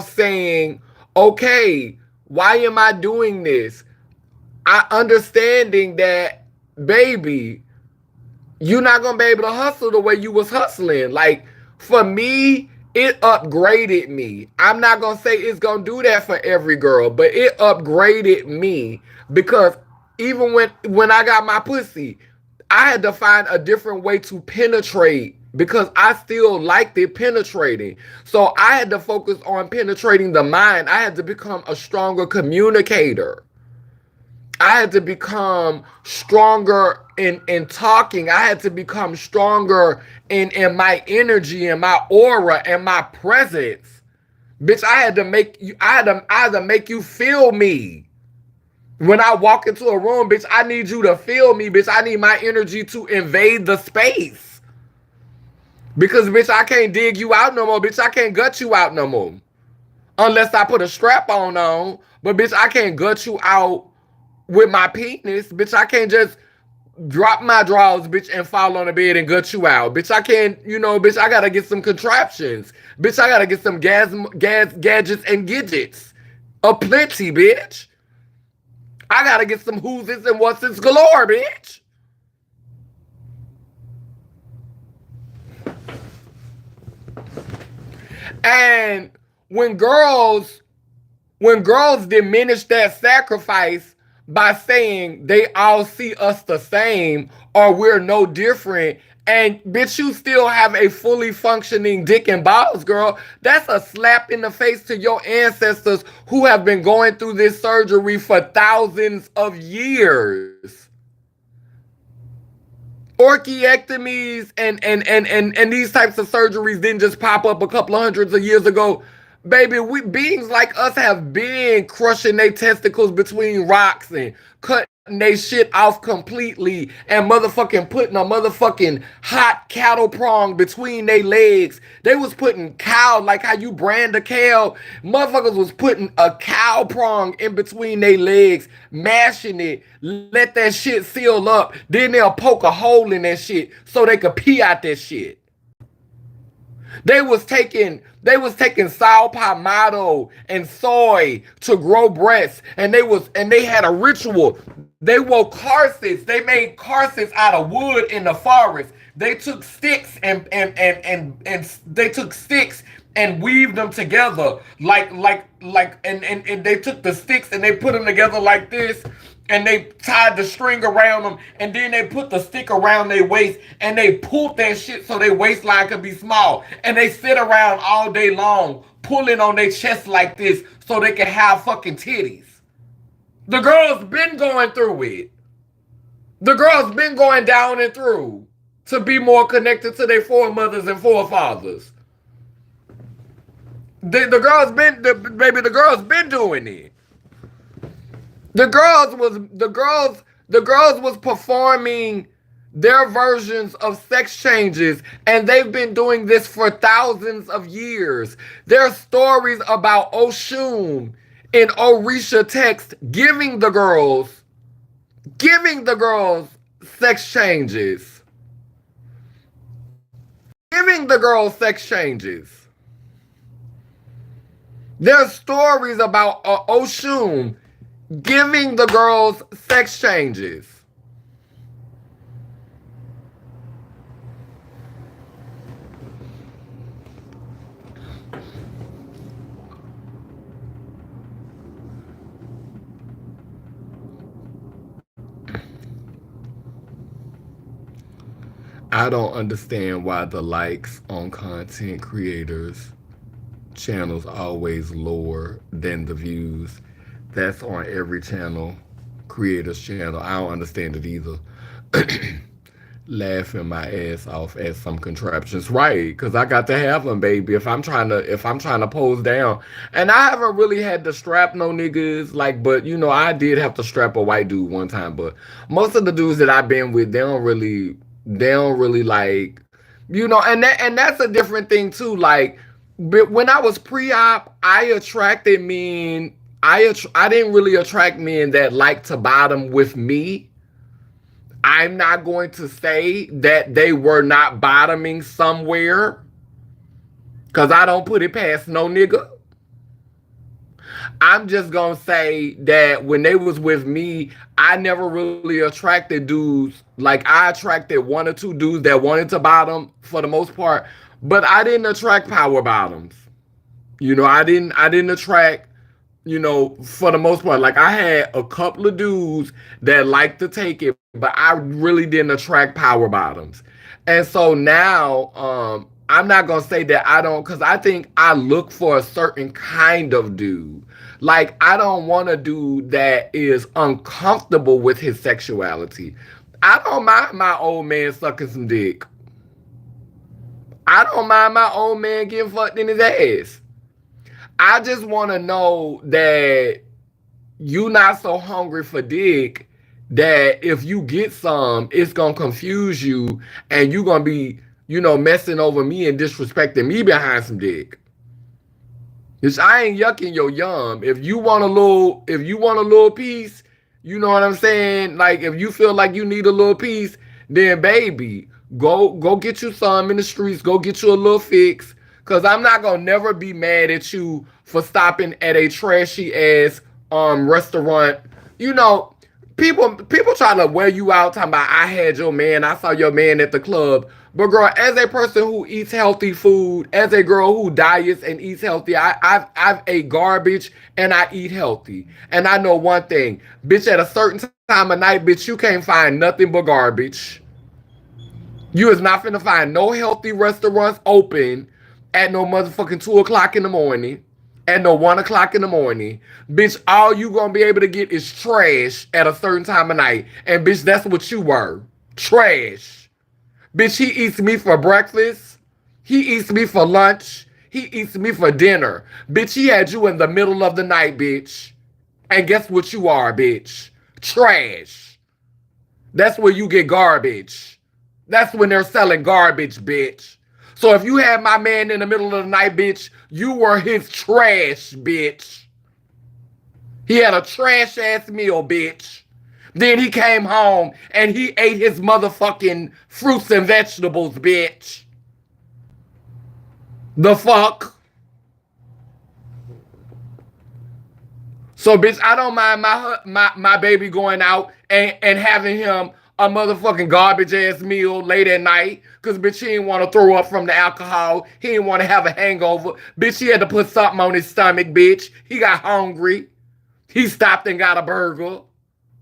saying, okay, why am I doing this? I understanding that, baby, you're not gonna be able to hustle the way you was hustling. Like, for me, it upgraded me. I'm not gonna say it's gonna do that for every girl, but it upgraded me because even when I got my pussy, I had to find a different way to penetrate because I still liked it penetrating. So I had to focus on penetrating the mind. I had to become a stronger communicator. I had to become stronger in talking. I had to become stronger in my energy and my aura and my presence. Bitch, I had to make you feel me. When I walk into a room, bitch, I need you to feel me, bitch. I need my energy to invade the space. Because, bitch, I can't dig you out no more. Bitch, I can't gut you out no more. Unless I put a strap on. But, bitch, I can't gut you out with my penis. Bitch, I can't just drop my drawers, bitch, and fall on the bed and gut you out. Bitch, I can't, bitch, I gotta get some contraptions. Bitch, I gotta get some gadgets and gidgets. Aplenty, bitch. I gotta get some who's this and what's this galore, bitch. And when girls diminish that sacrifice by saying they all see us the same or we're no different and bitch, you still have a fully functioning dick and balls, girl. That's a slap in the face to your ancestors who have been going through this surgery for thousands of years. Orchiectomies and these types of surgeries didn't just pop up a couple of hundreds of years ago. Baby, we beings like us have been crushing their testicles between rocks and cutting they shit off completely and motherfucking putting a motherfucking hot cattle prong between their legs. They was putting cow, like how you brand a cow. Motherfuckers was putting a cow prong in between their legs, mashing it, let that shit seal up. Then they'll poke a hole in that shit so they could pee out that shit. They was taking sao palmado and soy to grow breasts, and they had a ritual. They wore corsets. They made corsets out of wood in the forest. They took sticks and they took sticks and weaved them together and they took the sticks and they put them together like this, and they tied the string around them, and then they put the stick around their waist, and they pulled that shit so their waistline could be small, and they sit around all day long pulling on their chest like this so they can have fucking titties. The girls been going through it. The girls been going down and through to be more connected to their foremothers and forefathers. The girls been doing it. The girls was performing their versions of sex changes, and they've been doing this for thousands of years. There are stories about Oshun in Orisha text giving the girls sex changes. Giving the girls sex changes. There are stories about Oshun giving the girls sex changes. I don't understand why the likes on content creators channels always lower than the views. That's on every channel, creator's channel. I don't understand it either. Laughing my ass off at some contraptions, right? Because I got to have them, baby. If I'm trying to pose down, and I haven't really had to strap no niggas, like, but you know, I did have to strap a white dude one time. But most of the dudes that I've been with, they don't really like, you know, and that's a different thing too. Like, but when I was pre-op, I attracted men. I didn't really attract men that like to bottom with me. I'm not going to say that they were not bottoming somewhere, because I don't put it past no nigga. I'm just going to say that when they was with me, I never really attracted dudes. Like, I attracted one or two dudes that wanted to bottom for the most part, but I didn't attract power bottoms. You know, I didn't attract, you know, for the most part. Like, I had a couple of dudes that liked to take it, but I really didn't attract power bottoms. And so now, I'm not gonna say that I don't, because I think I look for a certain kind of dude. Like, I don't want a dude that is uncomfortable with his sexuality. I don't mind my old man sucking some dick. I don't mind my old man getting fucked in his ass. I just want to know that you not so hungry for dick that if you get some, it's going to confuse you and you going to be, you know, messing over me and disrespecting me behind some dick. Cause I ain't yucking your yum. If you want a little piece, you know what I'm saying? Like, if you feel like you need a little piece, then baby, go get you some in the streets. Go get you a little fix. Cause I'm not gonna never be mad at you for stopping at a trashy ass restaurant. You know, people try to wear you out talking about I had your man, I saw your man at the club. But girl, as a person who eats healthy food, as a girl who diets and eats healthy, I've ate garbage and I eat healthy. And I know one thing, bitch, at a certain time of night, bitch, you can't find nothing but garbage. You is not finna find no healthy restaurants open at no motherfucking 2 o'clock in the morning, at no 1 o'clock in the morning. Bitch, all you gonna be able to get is trash at a certain time of night. And bitch, that's what you were. Trash. Bitch, he eats me for breakfast. He eats me for lunch. He eats me for dinner. Bitch, he had you in the middle of the night, bitch. And guess what you are, bitch? Trash. That's where you get garbage. That's when they're selling garbage, bitch. So if you had my man in the middle of the night, bitch, you were his trash, bitch. He had a trash ass meal, bitch. Then he came home and he ate his motherfucking fruits and vegetables, bitch. The fuck? So, bitch, I don't mind my baby going out and having him a motherfucking garbage ass meal late at night. Cause bitch, he didn't want to throw up from the alcohol. He didn't want to have a hangover. Bitch, he had to put something on his stomach, bitch. He got hungry. He stopped and got a burger.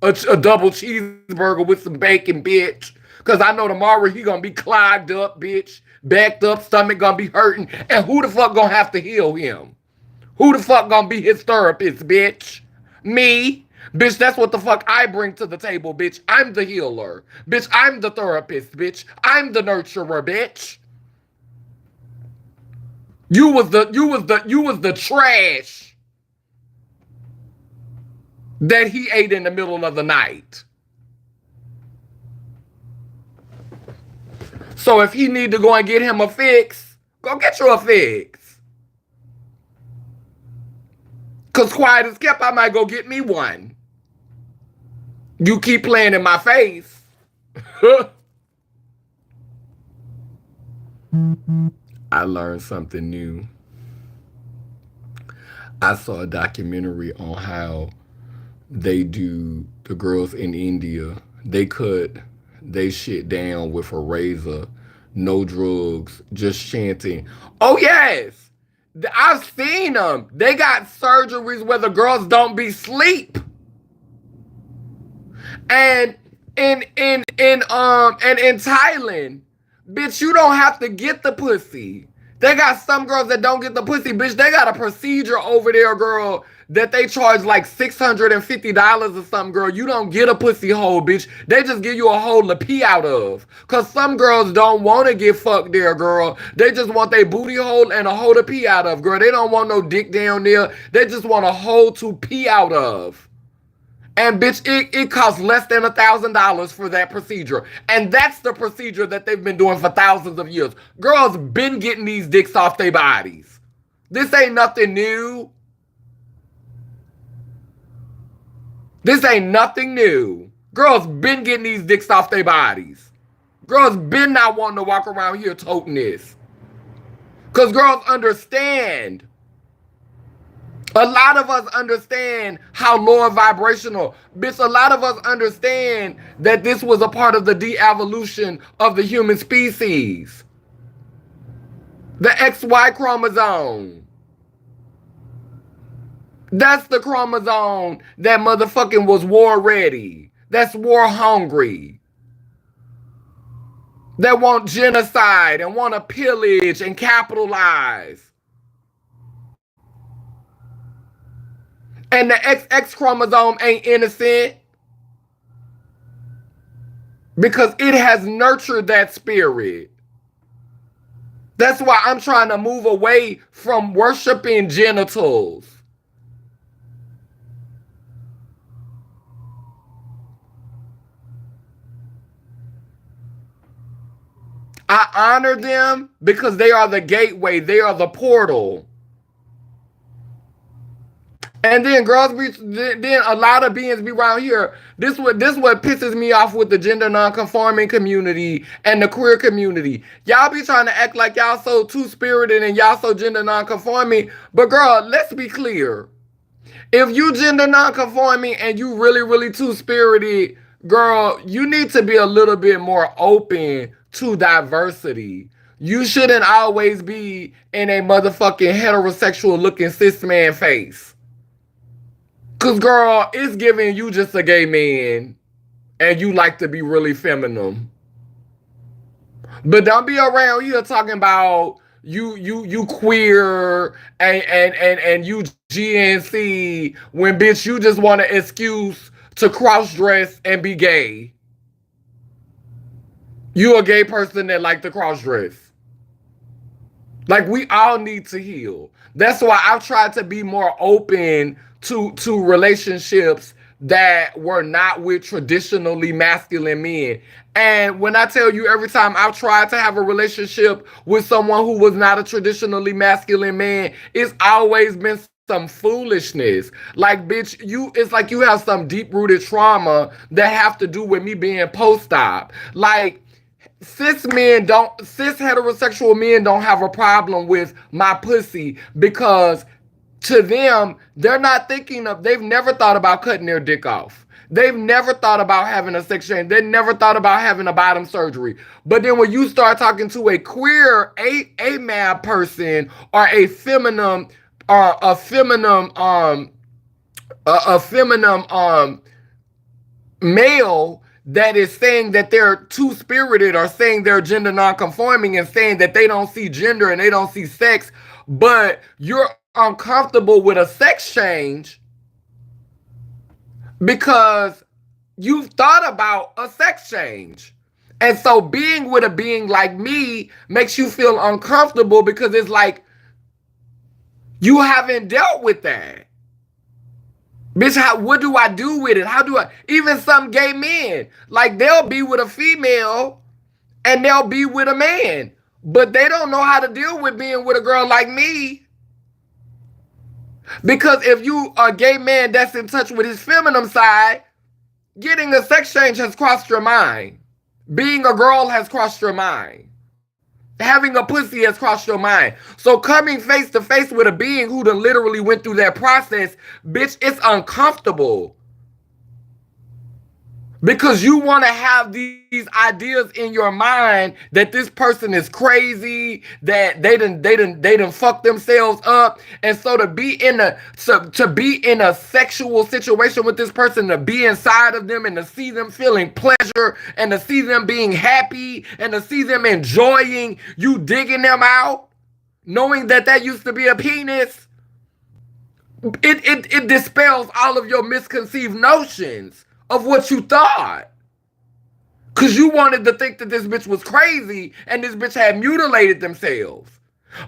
A double cheeseburger with some bacon, bitch. Cause I know tomorrow he gonna be clogged up, bitch. Backed up, stomach gonna be hurting. And who the fuck gonna have to heal him? Who the fuck gonna be his therapist, bitch? Me? Bitch, that's what the fuck I bring to the table, bitch. I'm the healer. Bitch, I'm the therapist, bitch. I'm the nurturer, bitch. You was the trash that he ate in the middle of the night. So if he need to go and get him a fix, go get you a fix. Cause quiet as kept, I might go get me one. You keep playing in my face. I learned something new. I saw a documentary on how they do, the girls in India, they cut they shit down with a razor, no drugs, just chanting. Oh yes, I've seen them. They got surgeries where the girls don't be sleep. And in Thailand, bitch, you don't have to get the pussy. They got some girls that don't get the pussy, bitch. They got a procedure over there, girl, that they charge like $650 or something, girl. You don't get a pussy hole, bitch. They just give you a hole to pee out of. Cause some girls don't want to get fucked there, girl. They just want their booty hole and a hole to pee out of, girl. They don't want no dick down there. They just want a hole to pee out of. And bitch, it costs less than $1,000 for that procedure. And that's the procedure that they've been doing for thousands of years. Girls been getting these dicks off their bodies. This ain't nothing new. This ain't nothing new. Girls been getting these dicks off their bodies. Girls been not wanting to walk around here toting this. Because girls understand. A lot of us understand how lower vibrational. Bitch, a lot of us understand that this was a part of the de-evolution of the human species. The XY chromosome. That's the chromosome that motherfucking was war ready. That's war hungry. That want genocide and want to pillage and capitalize. And the XX chromosome ain't innocent because it has nurtured that spirit. That's why I'm trying to move away from worshiping genitals. I honor them because they are the gateway. They are the portal. And then girls then a lot of beings be around here. This what pisses me off with the gender non-conforming community and the queer community. Y'all be trying to act like y'all so two-spirited and y'all so gender non-conforming. But girl, let's be clear. If you gender non-conforming and you really, really two-spirited, girl, you need to be a little bit more open to diversity. You shouldn't always be in a motherfucking heterosexual looking cis man face. Cause girl, it's giving you just a gay man and you like to be really feminine. But don't be around here talking about you queer and you GNC when bitch you just want an excuse to cross dress and be gay. You a gay person that like to cross dress. Like we all need to heal. That's why I've tried to be more open to relationships that were not with traditionally masculine men. And when I tell you every time I've tried to have a relationship with someone who was not a traditionally masculine man, it's always been some foolishness. Like, bitch, it's like you have some deep-rooted trauma that have to do with me being post-op. Like, cis heterosexual men don't have a problem with my pussy because to them, they've never thought about cutting their dick off. They've never thought about having a sex change. They never thought about having a bottom surgery. But then when you start talking to a queer, a mad person or a feminine, a feminine, a feminine, male that is saying that they're two-spirited or saying they're gender non-conforming and saying that they don't see gender and they don't see sex, but you're uncomfortable with a sex change because you've thought about a sex change. And so being with a being like me makes you feel uncomfortable because it's like you haven't dealt with that. Bitch, what do I do with it? How do I? Even some gay men, like they'll be with a female and they'll be with a man, but they don't know how to deal with being with a girl like me. Because if you are a gay man that's in touch with his feminine side, getting a sex change has crossed your mind. Being a girl has crossed your mind. Having a pussy has crossed your mind. So coming face to face with a being who done literally went through that process, bitch, it's uncomfortable. Because you want to have these ideas in your mind that this person is crazy, that they done fuck themselves up, and so to be in a sexual situation with this person, to be inside of them and to see them feeling pleasure and to see them being happy and to see them enjoying you digging them out, knowing that used to be a penis, it dispels all of your misconceived notions of what you thought. Because you wanted to think that this bitch was crazy and this bitch had mutilated themselves.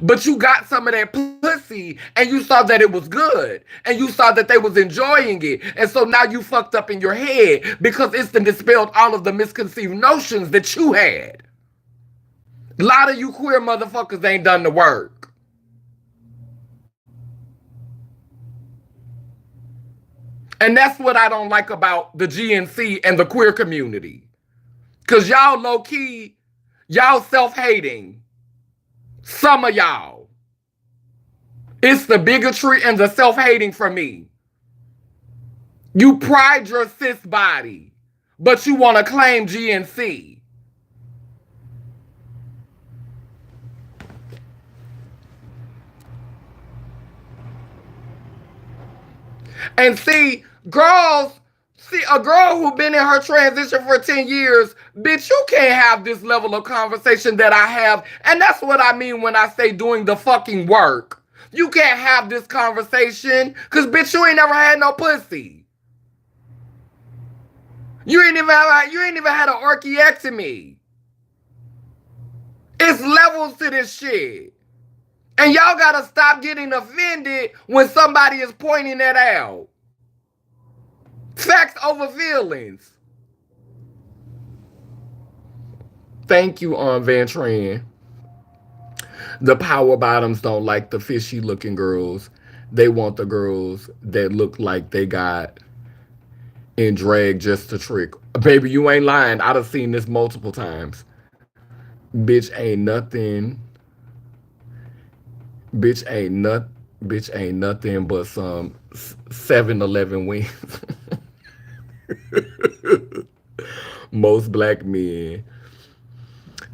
But you got some of that pussy and you saw that it was good. And you saw that they was enjoying it. And so now you fucked up in your head because it's dispelled all of the misconceived notions that you had. A lot of you queer motherfuckers ain't done the work. And that's what I don't like about the GNC and the queer community. Because y'all low-key, y'all self-hating. Some of y'all. It's the bigotry and the self-hating for me. You pride your cis body, but you want to claim GNC. And see, a girl who been in her transition for 10 years, bitch, you can't have this level of conversation that I have. And that's what I mean when I say doing the fucking work. You can't have this conversation because, bitch, you ain't never had no pussy. You ain't even had an orchiectomy. It's levels to this shit. And y'all gotta stop getting offended when somebody is pointing that out. Facts over feelings. Thank you, Van Tran. The power bottoms don't like the fishy looking girls. They want the girls that look like they got in drag just to trick. Baby, you ain't lying. I done seen this multiple times. Bitch ain't nothing. Bitch ain't nothing but some 7-Eleven wings. Most black men,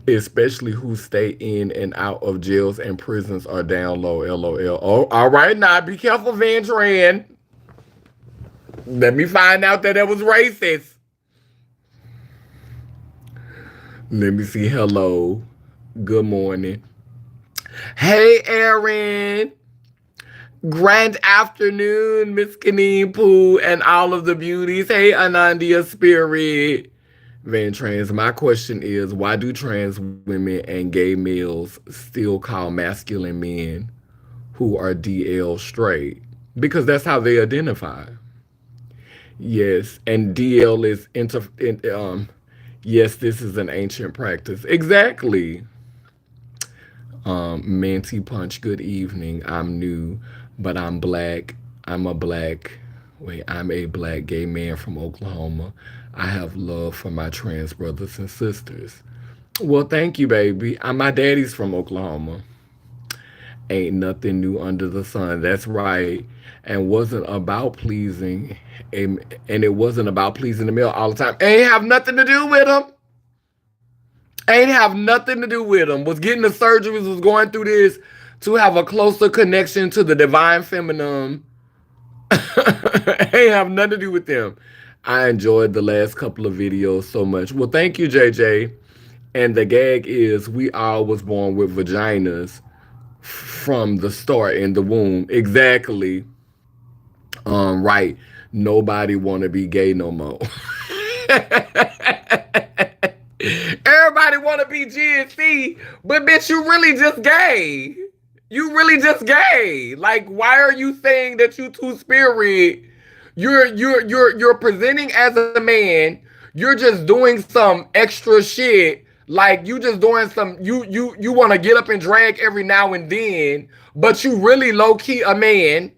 especially who stay in and out of jails and prisons, are down low. LOL. Oh, all right, now be careful, Van Tran. Let me find out that it was racist. Let me see. Hello. Good morning. Hey, Aaron. Grand afternoon, Miss Kaneen Pooh and all of the beauties. Hey, Anandia Spirit. Van Trans, my question is why do trans women and gay males still call masculine men who are DL straight? Because that's how they identify. Yes, and DL is yes, this is an ancient practice. Exactly. Manti Punch, good evening. I'm new, but I'm black. I'm a black, I'm a black gay man from Oklahoma. I have love for my trans brothers and sisters. Well, thank you, baby. My daddy's from Oklahoma. Ain't nothing new under the sun. That's right. And wasn't about pleasing, and it wasn't about pleasing the male all the time. Ain't have nothing to do with him. Ain't have nothing to do with him. Was getting the surgeries, was going through this to have a closer connection to the divine feminine. Ain't have nothing to do with them. I enjoyed the last couple of videos so much. Well, thank you, JJ. And the gag is we all was born with vaginas from the start in the womb. Exactly. Right. Nobody wanna be gay no more. Everybody want to be GNC, but bitch, you really just gay. You really just gay. Like, why are you saying that you two spirit? You're presenting as a man. You're just doing some extra shit. Like you just doing some. You want to get up and drag every now and then, but you really low key a man.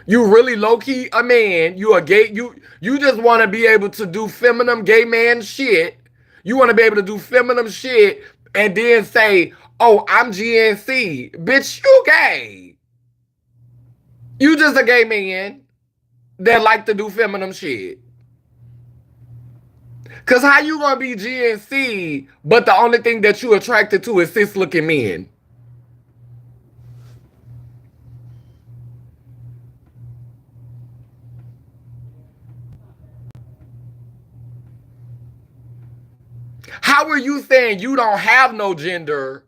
You really low key a man. You a gay. You just want to be able to do feminine gay man shit. You want to be able to do feminine shit and then say, "Oh, I'm GNC, bitch. You gay. You just a gay man that like to do feminine shit." Cause how you gonna be GNC, but the only thing that you attracted to is cis looking men? How are you saying you don't have no gender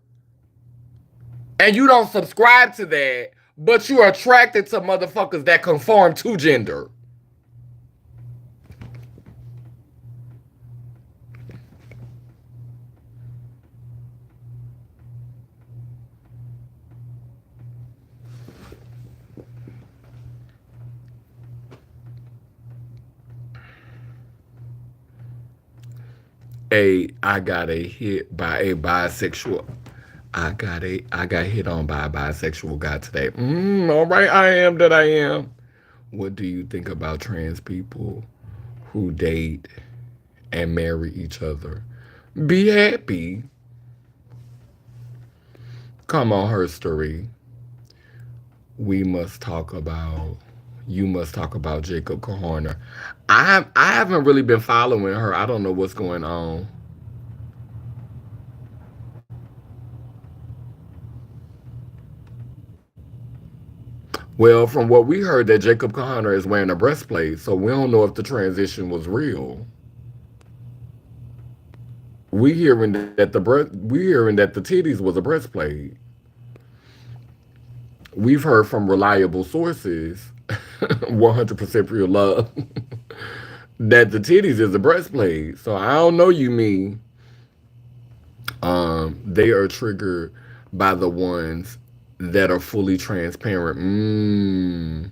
and you don't subscribe to that, but you're attracted to motherfuckers that conform to gender? I got a hit by a bisexual. I got hit on by a bisexual guy today. All right, I am that I am. What do you think about trans people who date and marry each other? Be happy. Come on, her story. We must talk about. You must talk about Jacob Kahorner. I haven't really been following her. I don't know what's going on. Well, from what we heard, that Jacob Kahorner is wearing a breastplate, so we don't know if the transition was real. We hearing that the titties was a breastplate. We've heard from reliable sources, 100% pure love, that the titties is a breastplate. So I don't know you mean they are triggered by the ones that are fully transparent.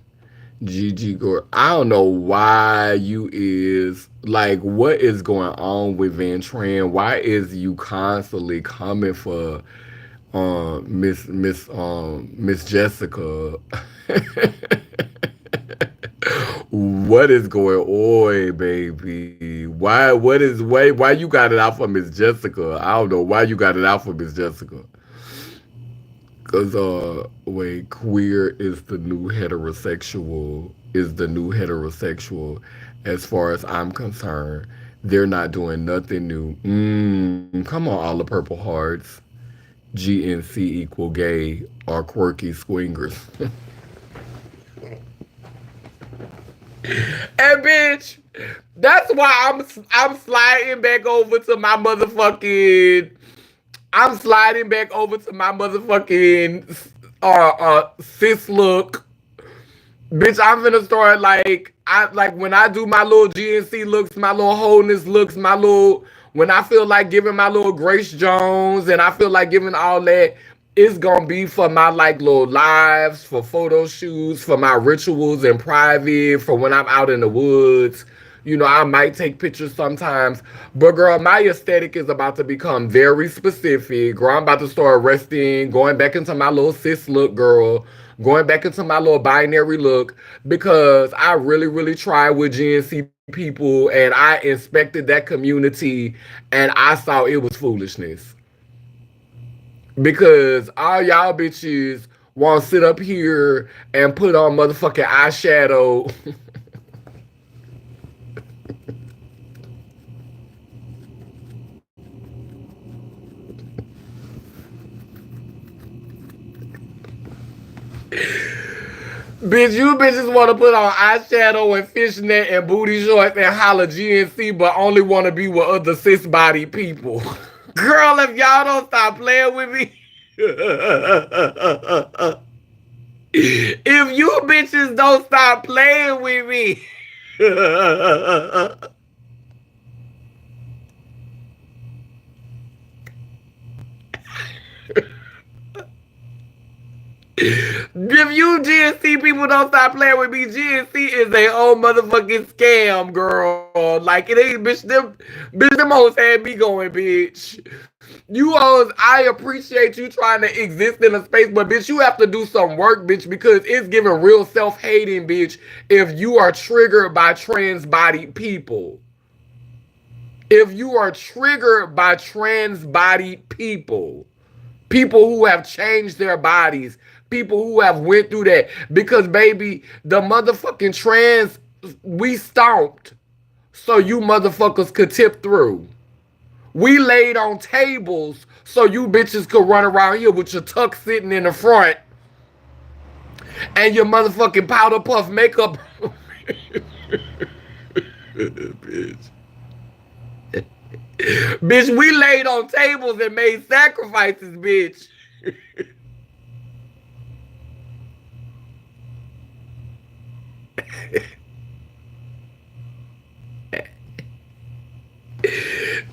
Gigi Gore. I don't know why you is like what is going on with Van Tran? Why is you constantly coming for Miss Jessica? What is going on, baby? Why you got it out for Miss Jessica? I don't know why you got it out for Miss Jessica. Cause queer is the new heterosexual. As far as I'm concerned, they're not doing nothing new. Come on, all the purple hearts. GNC equal gay or quirky swingers. And bitch, that's why I'm sliding back over to my motherfucking I'm sliding back over to my motherfucking cis look. Bitch, I'm gonna start like when I do my little GNC looks, my little wholeness looks, my little when I feel like giving my little Grace Jones and I feel like giving all that, it's gonna be for my like little lives, for photo shoots, for my rituals in private, for when I'm out in the woods. You know, I might take pictures sometimes. But girl, my aesthetic is about to become very specific. Girl, I'm about to start resting, going back into my little cis look, girl. Going back into my little binary look because I really, really tried with GNC people and I inspected that community and I saw it was foolishness. Because all y'all bitches want to sit up here and put on motherfucking eyeshadow. Bitch, you bitches want to put on eyeshadow and fishnet and booty shorts and holla GNC, but only want to be with other cis body people. Girl, if y'all don't stop playing with me. If you bitches don't stop playing with me. If you GNC people don't stop playing with me, GNC is a whole motherfucking scam, girl. Like it ain't, bitch, them hoes had me going, bitch. You hoes, I appreciate you trying to exist in a space, but bitch, you have to do some work, bitch, because it's giving real self-hating, bitch, if you are triggered by trans-bodied people. If you are triggered by trans-bodied people, people who have changed their bodies, people who have went through that, because baby, the motherfucking trans, we stomped so you motherfuckers could tip through. We laid on tables so you bitches could run around here with your tuck sitting in the front and your motherfucking powder puff makeup. Bitch. Bitch, we laid on tables and made sacrifices, bitch.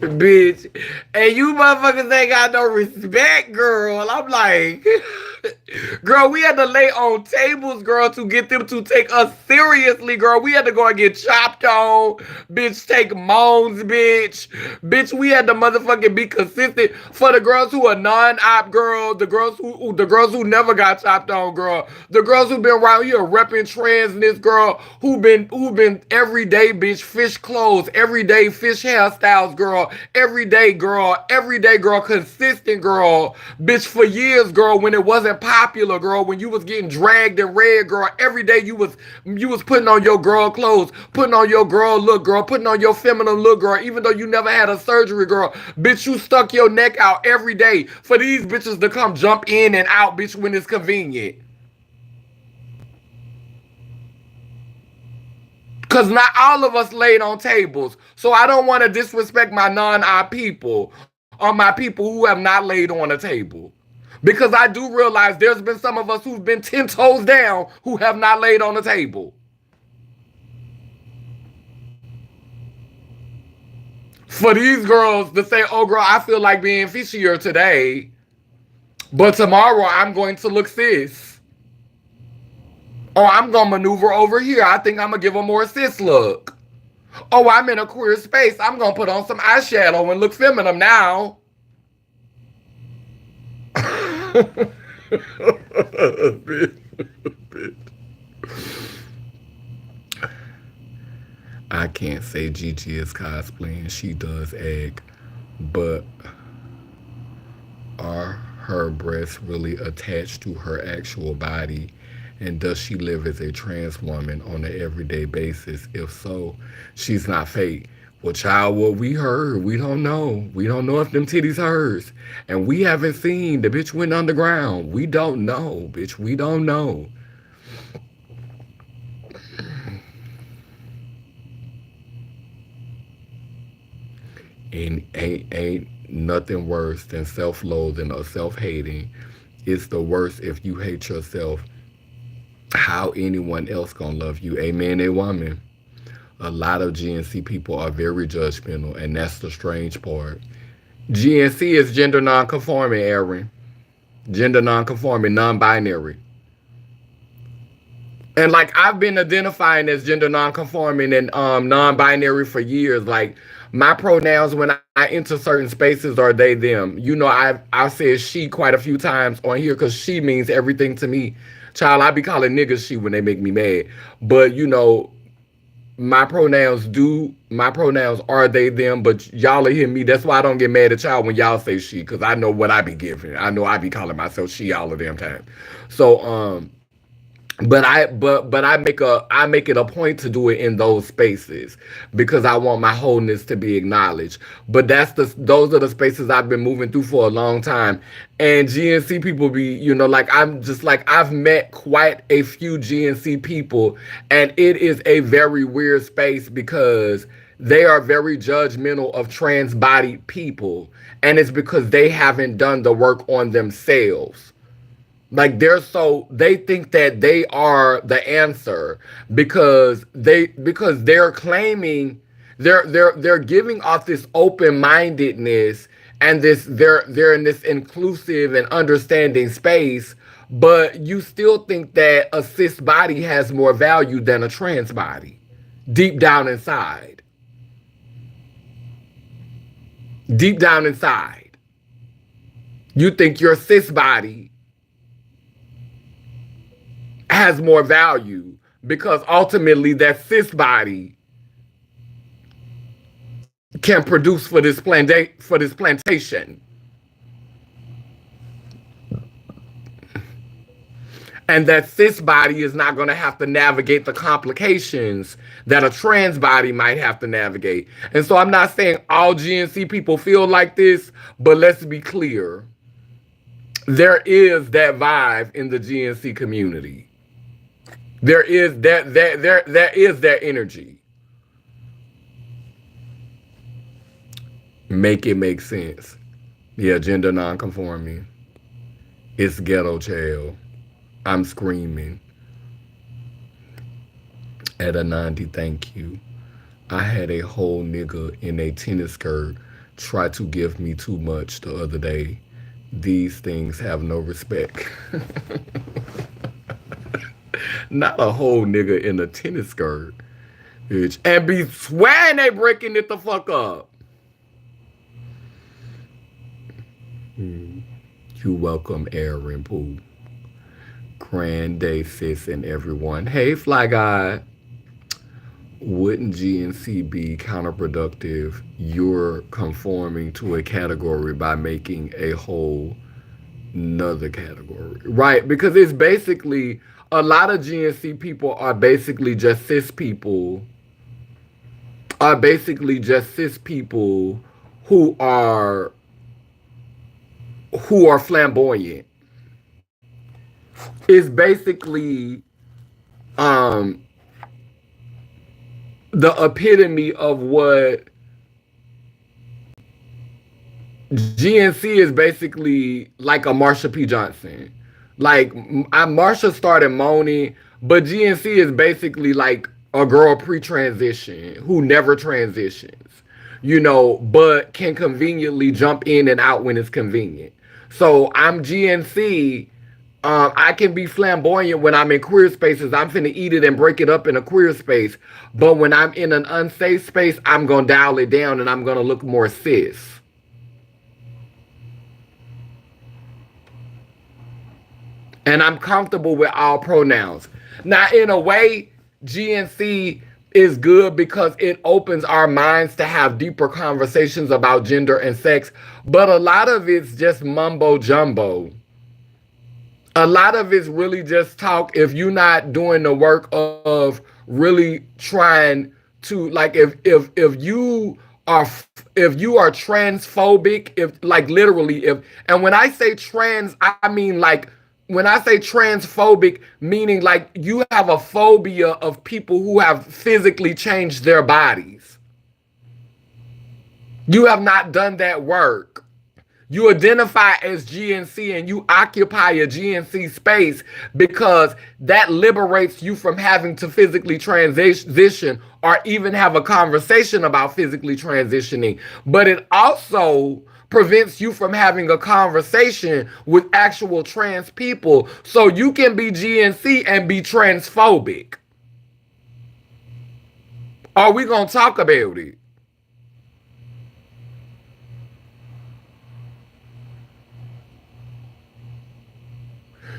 Bitch. And you motherfuckers ain't got no respect, girl. I'm like, girl, we had to lay on tables, girl, to get them to take us seriously, girl. We had to go and get chopped on, bitch, take moans, bitch. Bitch, we had to motherfucking be consistent for the girls who are non-op, girl, the girls who never got chopped on, girl, the girls who been around here repping transness, girl, who been everyday, bitch, fish clothes, everyday fish hairstyles, girl, every day, girl, consistent, girl, bitch, for years, girl, when it wasn't popular, girl, when you was getting dragged in red, girl, every day you was putting on your girl clothes, putting on your girl look, girl, putting on your feminine look, girl, even though you never had a surgery, girl, bitch, you stuck your neck out every day for these bitches to come jump in and out, bitch, when it's convenient. Because not all of us laid on tables. So I don't want to disrespect my non-op people or my people who have not laid on a table. Because I do realize there's been some of us who've been 10 toes down who have not laid on the table. For these girls to say, oh girl, I feel like being fishier today, but tomorrow I'm going to look cis. Oh, I'm going to maneuver over here. I think I'm going to give a more cis look. Oh, I'm in a queer space. I'm going to put on some eyeshadow and look feminine now. I can't say Gigi is cosplaying. She does egg. But are her breasts really attached to her actual body? And does she live as a trans woman on an everyday basis? If so, she's not fake. Well, child, what we heard, we don't know. We don't know if them titties hers. And we haven't seen the bitch went underground. We don't know, bitch. We don't know. And ain't nothing worse than self-loathing or self-hating. It's the worst if you hate yourself. How anyone else gonna love you? Amen, a woman. A lot of GNC people are very judgmental, and that's the strange part. GNC is gender non-conforming, Aaron. Gender non-conforming, non-binary. And like I've been identifying as gender non-conforming and non-binary for years. Like my pronouns when I enter certain spaces are they them. You know, I've said she quite a few times on here because she means everything to me. Child, I be calling niggas she when they make me mad. But you know, my pronouns are they them, but y'all are hear me. That's why I don't get mad at y'all when y'all say she, because I know what I be giving. I know I be calling myself she all the damn time. So but I make it a point to do it in those spaces because I want my wholeness to be acknowledged. But those are the spaces I've been moving through for a long time. And GNC people be, you know, like I'm just like I've met quite a few GNC people, and it is a very weird space because they are very judgmental of trans-bodied people, and it's because they haven't done the work on themselves. Like they think that they are the answer because they're claiming they're giving off this open-mindedness and this they're in this inclusive and understanding space, but you still think that a cis body has more value than a trans body deep down inside. Deep down inside. You think your cis body has more value because ultimately that cis body can produce for this plantation. And that cis body is not going to have to navigate the complications that a trans body might have to navigate. And so I'm not saying all GNC people feel like this, but let's be clear. There is that vibe in the GNC community. There is that energy. Make it make sense. Yeah, gender non-conforming. It's ghetto child. I'm screaming. At a 90, thank you. I had a whole nigga in a tennis skirt try to give me too much the other day. These things have no respect. Not a whole nigga in a tennis skirt, bitch. And be swearing they breaking it the fuck up. You welcome, Aaron Pooh. Grand day, sis, and everyone. Hey, Fly Guy. Wouldn't GNC be counterproductive? You're conforming to a category by making a whole another category. Right, because it's basically a lot of GNC people are basically just cis people. Are basically just cis people who are flamboyant. It's basically the epitome of what GNC is basically like a Marsha P. Johnson. Like Marsha started moaning, but GNC is basically like a girl pre-transition who never transitions, you know, but can conveniently jump in and out when it's convenient. So I'm GNC. I can be flamboyant when I'm in queer spaces. I'm finna eat it and break it up in a queer space. But when I'm in an unsafe space, I'm gonna dial it down and I'm gonna look more cis. And I'm comfortable with all pronouns. Now, in a way, GNC is good because it opens our minds to have deeper conversations about gender and sex. But a lot of it's just mumbo jumbo. A lot of it's really just talk if you're not doing the work of really trying to, like, if you are transphobic, if like literally if, and when I say trans, I mean like when I say transphobic, meaning like you have a phobia of people who have physically changed their bodies. You have not done that work. You identify as GNC and you occupy a GNC space because that liberates you from having to physically transition or even have a conversation about physically transitioning. But it also prevents you from having a conversation with actual trans people so you can be GNC and be transphobic. Are we going to talk about it?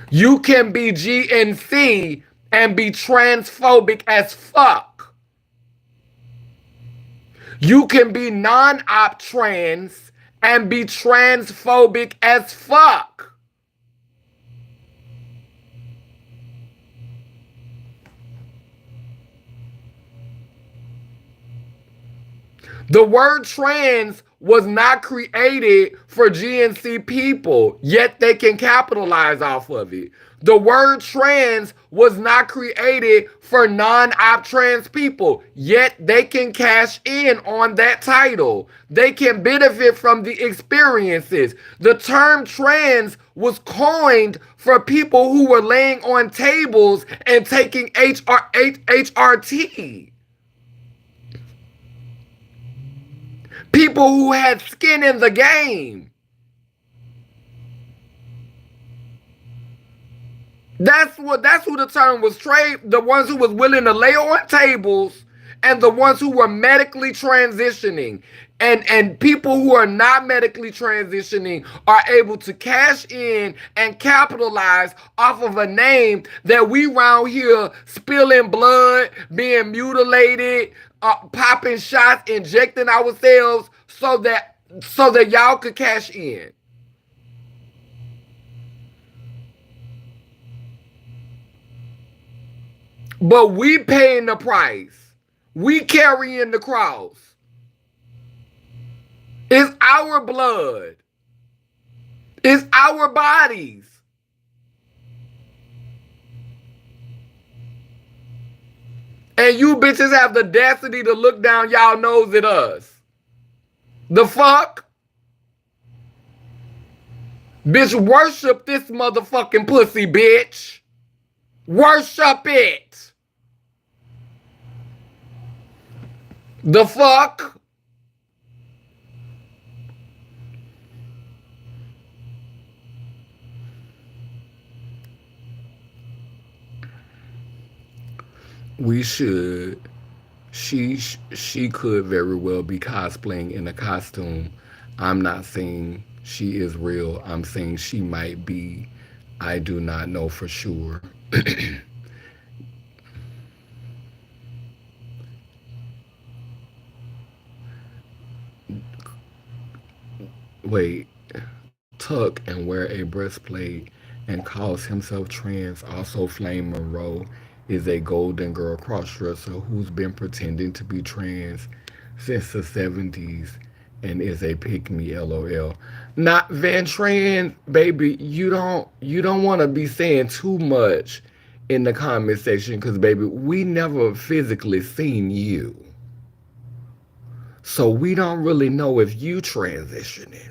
You can be GNC and be transphobic as fuck. You can be non-op trans and be transphobic as fuck. The word trans was not created for GNC people, yet they can capitalize off of it. The word trans was not created for non-op trans people, yet they can cash in on that title. They can benefit from the experiences. The term trans was coined for people who were laying on tables and taking HRT. People who had skin in the game. That's who the term was trade. The ones who was willing to lay on tables and the ones who were medically transitioning. And people who are not medically transitioning are able to cash in and capitalize off of a name that we round here spilling blood, being mutilated, popping shots, injecting ourselves so that y'all could cash in. But we paying the price. We carrying the cross. It's our blood. It's our bodies. And you bitches have the audacity to look down y'all nose at us. The fuck? Bitch, worship this motherfucking pussy, bitch. Worship it. The fuck? We should. She could very well be cosplaying in a costume. I'm not saying she is real. I'm saying she might be. I do not know for sure. Wait. Tuck and wear a breastplate and calls himself trans. Also, Flame Monroe is a Golden Girl crossdresser who's been pretending to be trans since the 70s and is a pick me LOL. Not Van Trans, baby, you don't want to be saying too much in the comment section because baby, we never physically seen you. So we don't really know if you transitioning.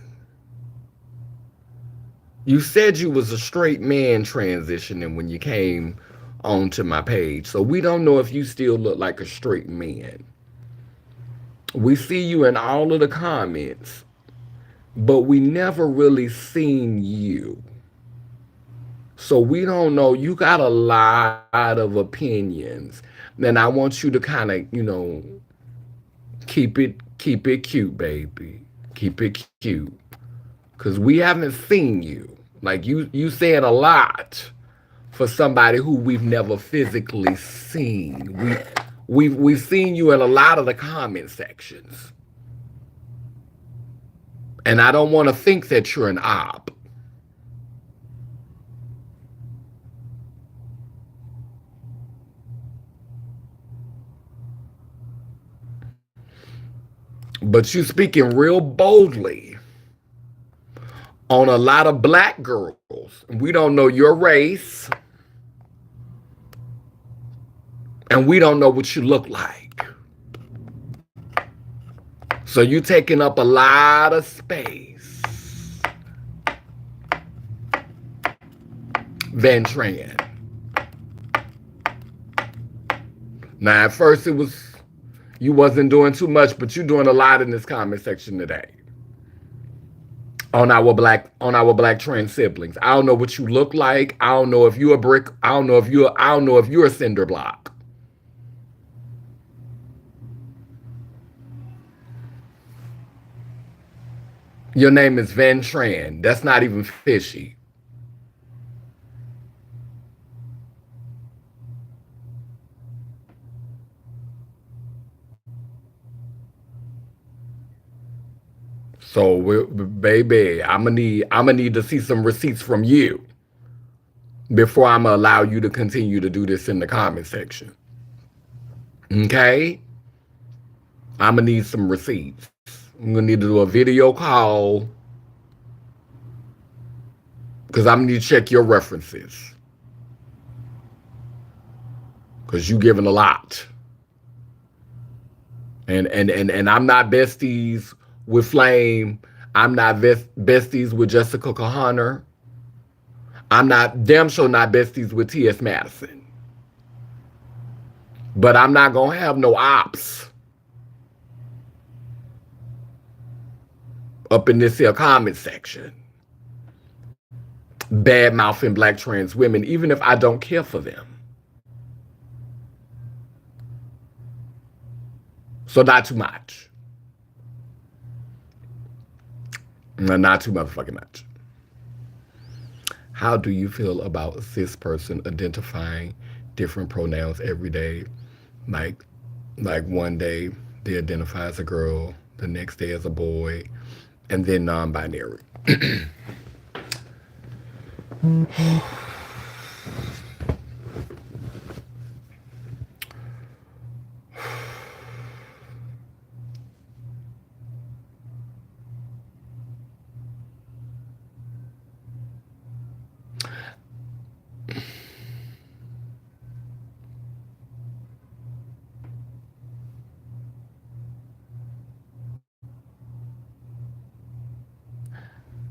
You said you was a straight man transitioning when you came onto my page. So we don't know if you still look like a straight man. We see you in all of the comments, but we never really seen you. So we don't know. You got a lot of opinions. And I want you to kind of, keep it cute, baby. Keep it cute. Cause we haven't seen you. Like you said a lot for somebody who we've never physically seen. We've seen you in a lot of the comment sections. And I don't want to think that you're an op. But you speaking real boldly on a lot of black girls. We don't know your race. And we don't know what you look like. So you taking up a lot of space. Van Tran. Now at first it was you wasn't doing too much, but you doing a lot in this comment section today. On our black trans siblings. I don't know what you look like. I don't know if you a brick. I don't know if you're a cinder block. Your name is Van Tran. That's not even fishy. So, baby, I'm gonna need to see some receipts from you before I'm gonna allow you to continue to do this in the comment section. Okay, I'm gonna need some receipts. I'm gonna need to do a video call because I'm gonna need to check your references because you giving a lot. And I'm not besties with Flame. I'm not besties with Jessica Kahana. I'm not damn sure not besties with T.S. Madison. But I'm not gonna have no ops up in this here comment section. Bad mouthing black trans women, even if I don't care for them. So not too much. No, not too motherfucking much. How do you feel about a cis person identifying different pronouns every day? Like, like one day they identify as a girl, the next day as a boy, and then non-binary.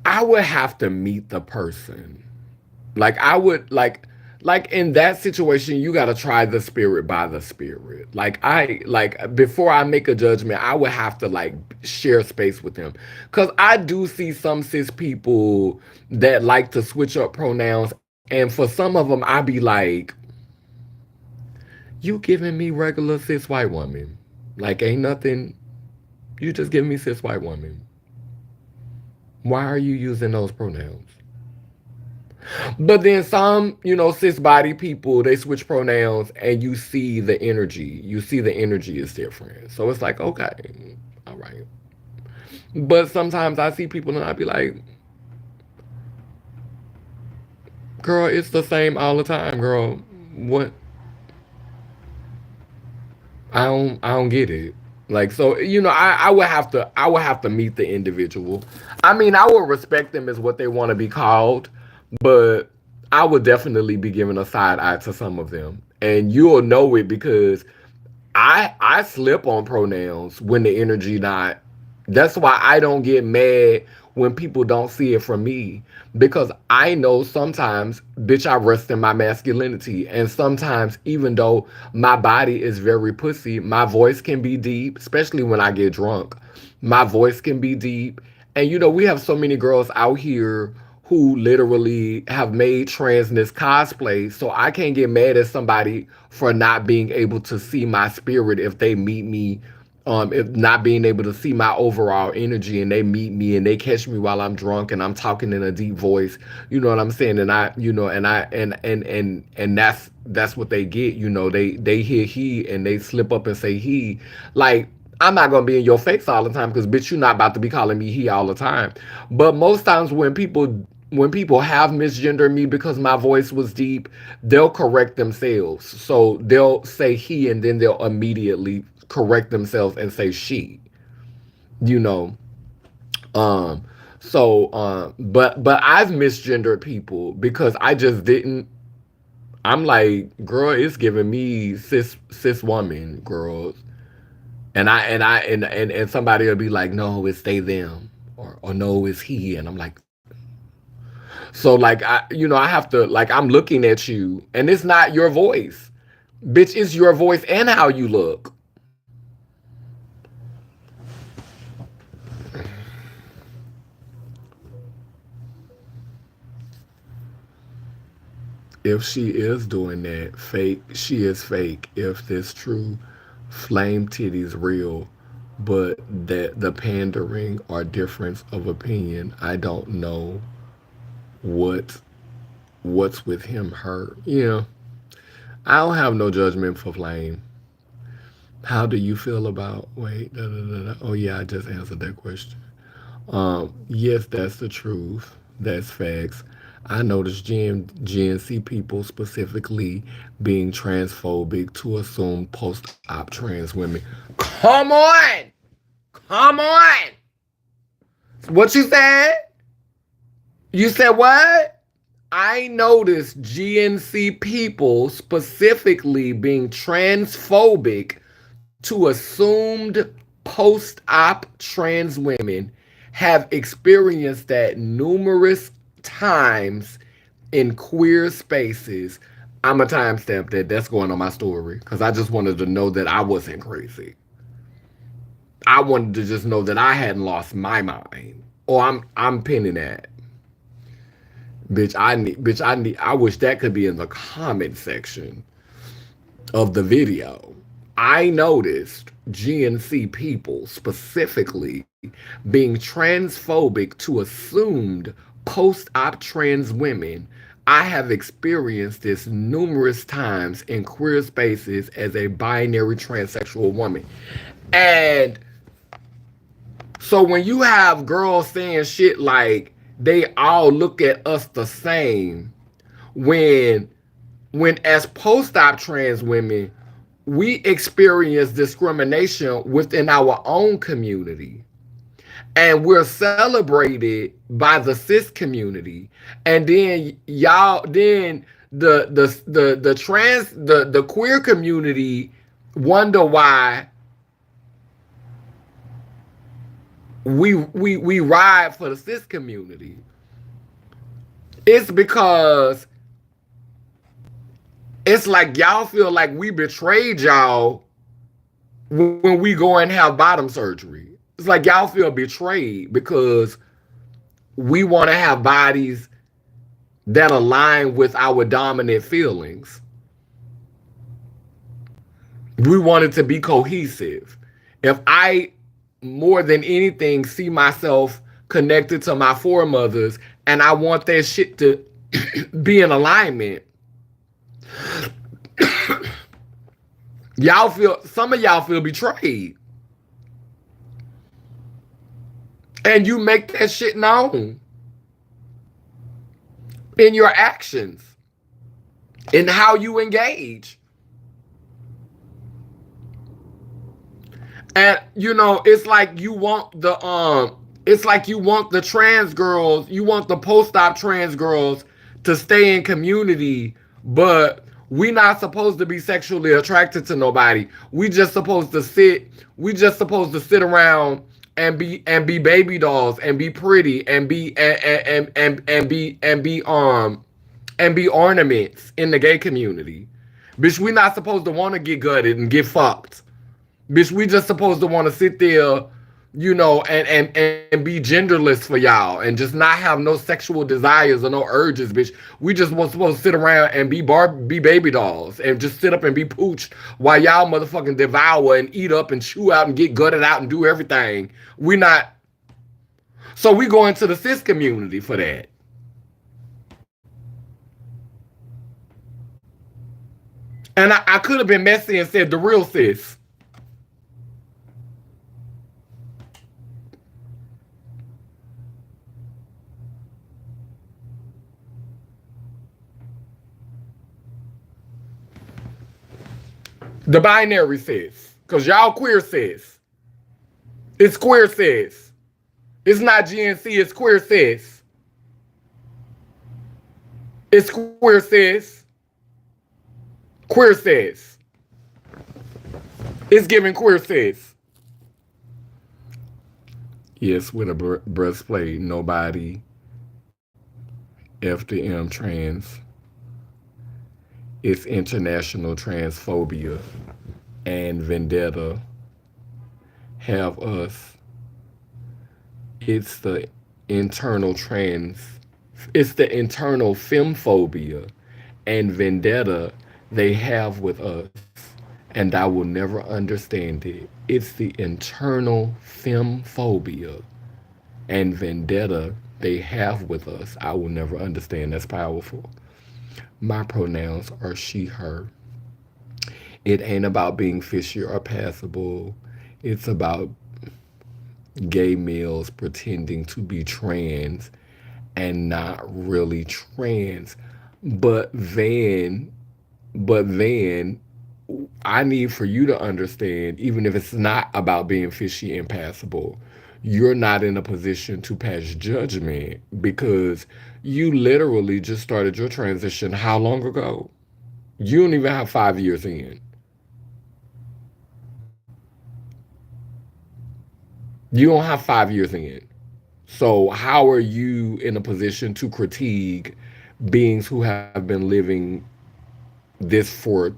I would have to meet the person. Like I would like in that situation you got to try the spirit by the spirit. Like before I make a judgment, I would have to like share space with them. Cuz I do see some cis people that like to switch up pronouns, and for some of them I be like, you giving me regular cis white woman. Like ain't nothing, you just giving me cis white woman. Why are you using those pronouns? But then some, cis body people, they switch pronouns and you see the energy. You see the energy is different. So it's like, okay, all right. But sometimes I see people and I be like, girl, it's the same all the time, girl. What? I don't get it. Like so, I would have to meet the individual. I mean, I would respect them as what they want to be called, but I would definitely be giving a side eye to some of them. And you'll know it because I slip on pronouns when the energy not. That's why I don't get mad when people don't see it from me, because I know sometimes, bitch, I rest in my masculinity, and sometimes even though my body is very pussy, my voice can be deep, especially when I get drunk. My voice can be deep, and we have so many girls out here who literally have made transness cosplay. So I can't get mad at somebody for not being able to see my spirit if they meet me, if not being able to see my overall energy and they meet me and they catch me while I'm drunk and I'm talking in a deep voice. You know what I'm saying? And I, and that's what they get. They hear he and they slip up and say he. Like, I'm not gonna be in your face all the time because bitch, you're not about to be calling me he all the time. But most times when people have misgendered me because my voice was deep, they'll correct themselves. So they'll say he and then they'll immediately correct themselves and say she. You know. Um but I've misgendered people because I just didn't. I'm like, girl, it's giving me cis woman, girls. And somebody will be like, no, it's they them, or no, it's he, and I'm like, so like I have to, like, I'm looking at you, and it's not your voice, bitch. It's your voice and how you look. If she is doing that, fake, she is fake. If this true, flame titties real, but that the pandering or difference of opinion, I don't know what what's with him, her. I don't have no judgment for flame. How do you feel about wait? Da, da, da, da. Oh yeah, I just answered that question. Yes, that's the truth. That's facts. I noticed GNC people specifically being transphobic to assume post-op trans women. Come on! Come on! What you said? You said what? I noticed GNC people specifically being transphobic to assumed post-op trans women have experienced that numerous times in queer spaces. I'm a timestamp that. That's going on my story because I just wanted to know that I wasn't crazy. I wanted to just know that I hadn't lost my mind. Or I'm pinning that. Bitch, I wish that could be in the comment section of the video. I noticed GNC people specifically being transphobic to assumed post-op trans women. I have experienced this numerous times in queer spaces as a binary transsexual woman. And so when you have girls saying shit like they all look at us the same, when as post-op trans women, we experience discrimination within our own community, and we're celebrated by the cis community, and then y'all, then the queer community wonder why we ride for the cis community. It's because it's like y'all feel like we betrayed y'all when we go and have bottom surgery. It's like y'all feel betrayed because we want to have bodies that align with our dominant feelings. We want it to be cohesive. If I, more than anything, see myself connected to my foremothers and I want that shit to be in alignment, some of y'all feel betrayed. And you make that shit known in your actions, in how you engage. And it's like you want the trans girls, you want the post-op trans girls to stay in community, but we not supposed to be sexually attracted to nobody. We just supposed to sit around and be baby dolls and be pretty and be ornaments in the gay community. Bitch, we not supposed to want to get gutted and get fucked. Bitch, we just supposed to want to sit there, and be genderless for y'all and just not have no sexual desires or no urges, bitch. We just supposed to sit around and be baby dolls and just sit up and be pooched while y'all motherfucking devour and eat up and chew out and get gutted out and do everything. We not. So we go into the cis community for that. And I could have been messy and said the real cis. The binary cis. Because y'all queer cis. It's queer cis. It's not GNC, it's queer cis. It's queer cis. Queer cis. It's giving queer cis. Yes, with a breastplate, nobody. F the M trans. It's international transphobia and vendetta have us. It's the internal trans. It's the internal femphobia and vendetta they have with us, and I will never understand it. It's the internal femphobia and vendetta they have with us. I will never understand. That's powerful. My pronouns are she, her. It ain't about being fishy or passable. It's about gay males pretending to be trans and not really trans. But then, but then, I need for you to understand, even if it's not about being fishy and passable, you're not in a position to pass judgment because you literally just started your transition how long ago? You don't even have 5 years in. You don't have 5 years in. So, how are you in a position to critique beings who have been living this for?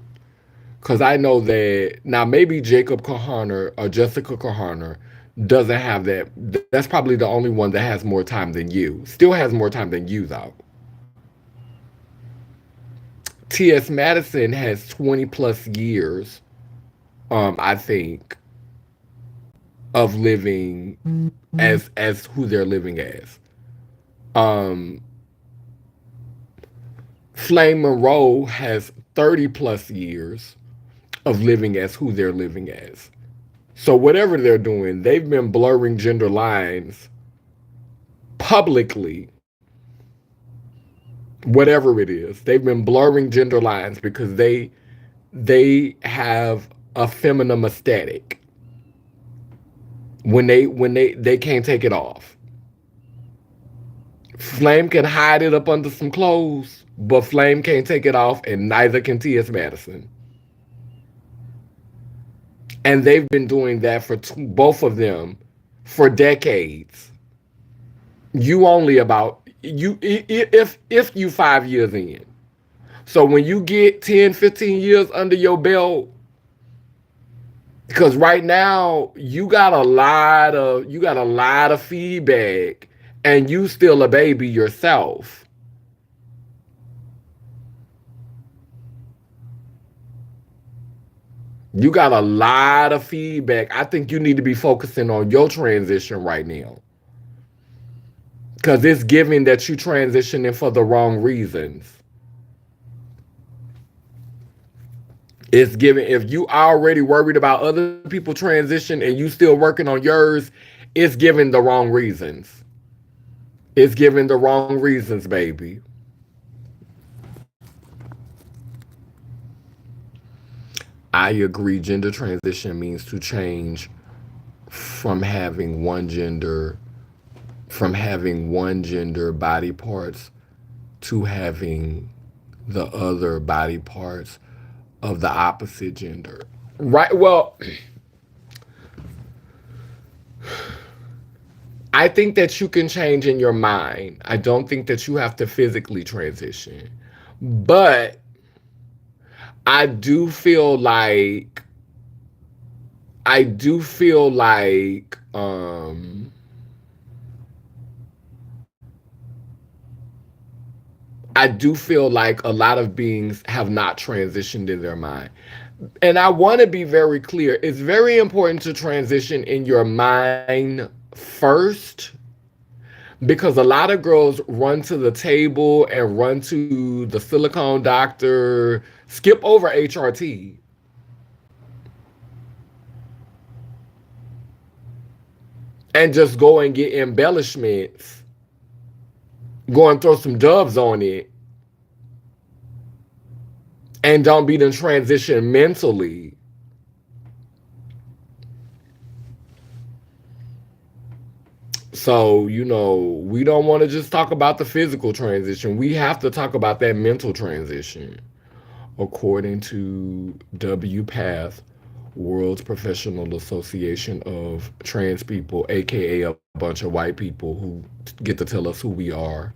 Because I know that now maybe Jacob Kahana or Jessica Kahana doesn't have that. That's probably the only one that has more time than you. Still has more time than you, though. T.S. Madison has 20 plus years, I think, of living as who they're living as. Um, Flame Monroe has 30 plus years of living as who they're living as. So whatever they're doing, they've been blurring gender lines publicly. Whatever it is, they've been blurring gender lines because they have a feminine aesthetic when they can't take it off. Flame can hide it up under some clothes, but Flame can't take it off, and neither can T.S. Madison. And they've been doing that for both of them for decades. You only about you if you 5 years in. So when you get 10, 15 years under your belt, because right now you got a lot of feedback and you still a baby yourself. You got a lot of feedback. I think you need to be focusing on your transition right now. Because it's giving that you transitioning for the wrong reasons. It's giving, if you already worried about other people transition and you still working on yours, it's giving the wrong reasons. It's giving the wrong reasons, baby. I agree. Gender transition means to change from having one gender, from having one gender body parts to having the other body parts of the opposite gender. Right. Well, I think that you can change in your mind. I don't think that you have to physically transition. But I do feel like I do feel like I do feel like a lot of beings have not transitioned in their mind. And I want to be very clear. It's very important to transition in your mind first because a lot of girls run to the table and run to the silicone doctor, skip over HRT, and just go and get embellishments, go and throw some doves on it, and don't be in transition mentally. So, we don't want to just talk about the physical transition. We have to talk about that mental transition. According to W Path, World's Professional Association of Trans People, aka a bunch of white people who get to tell us who we are.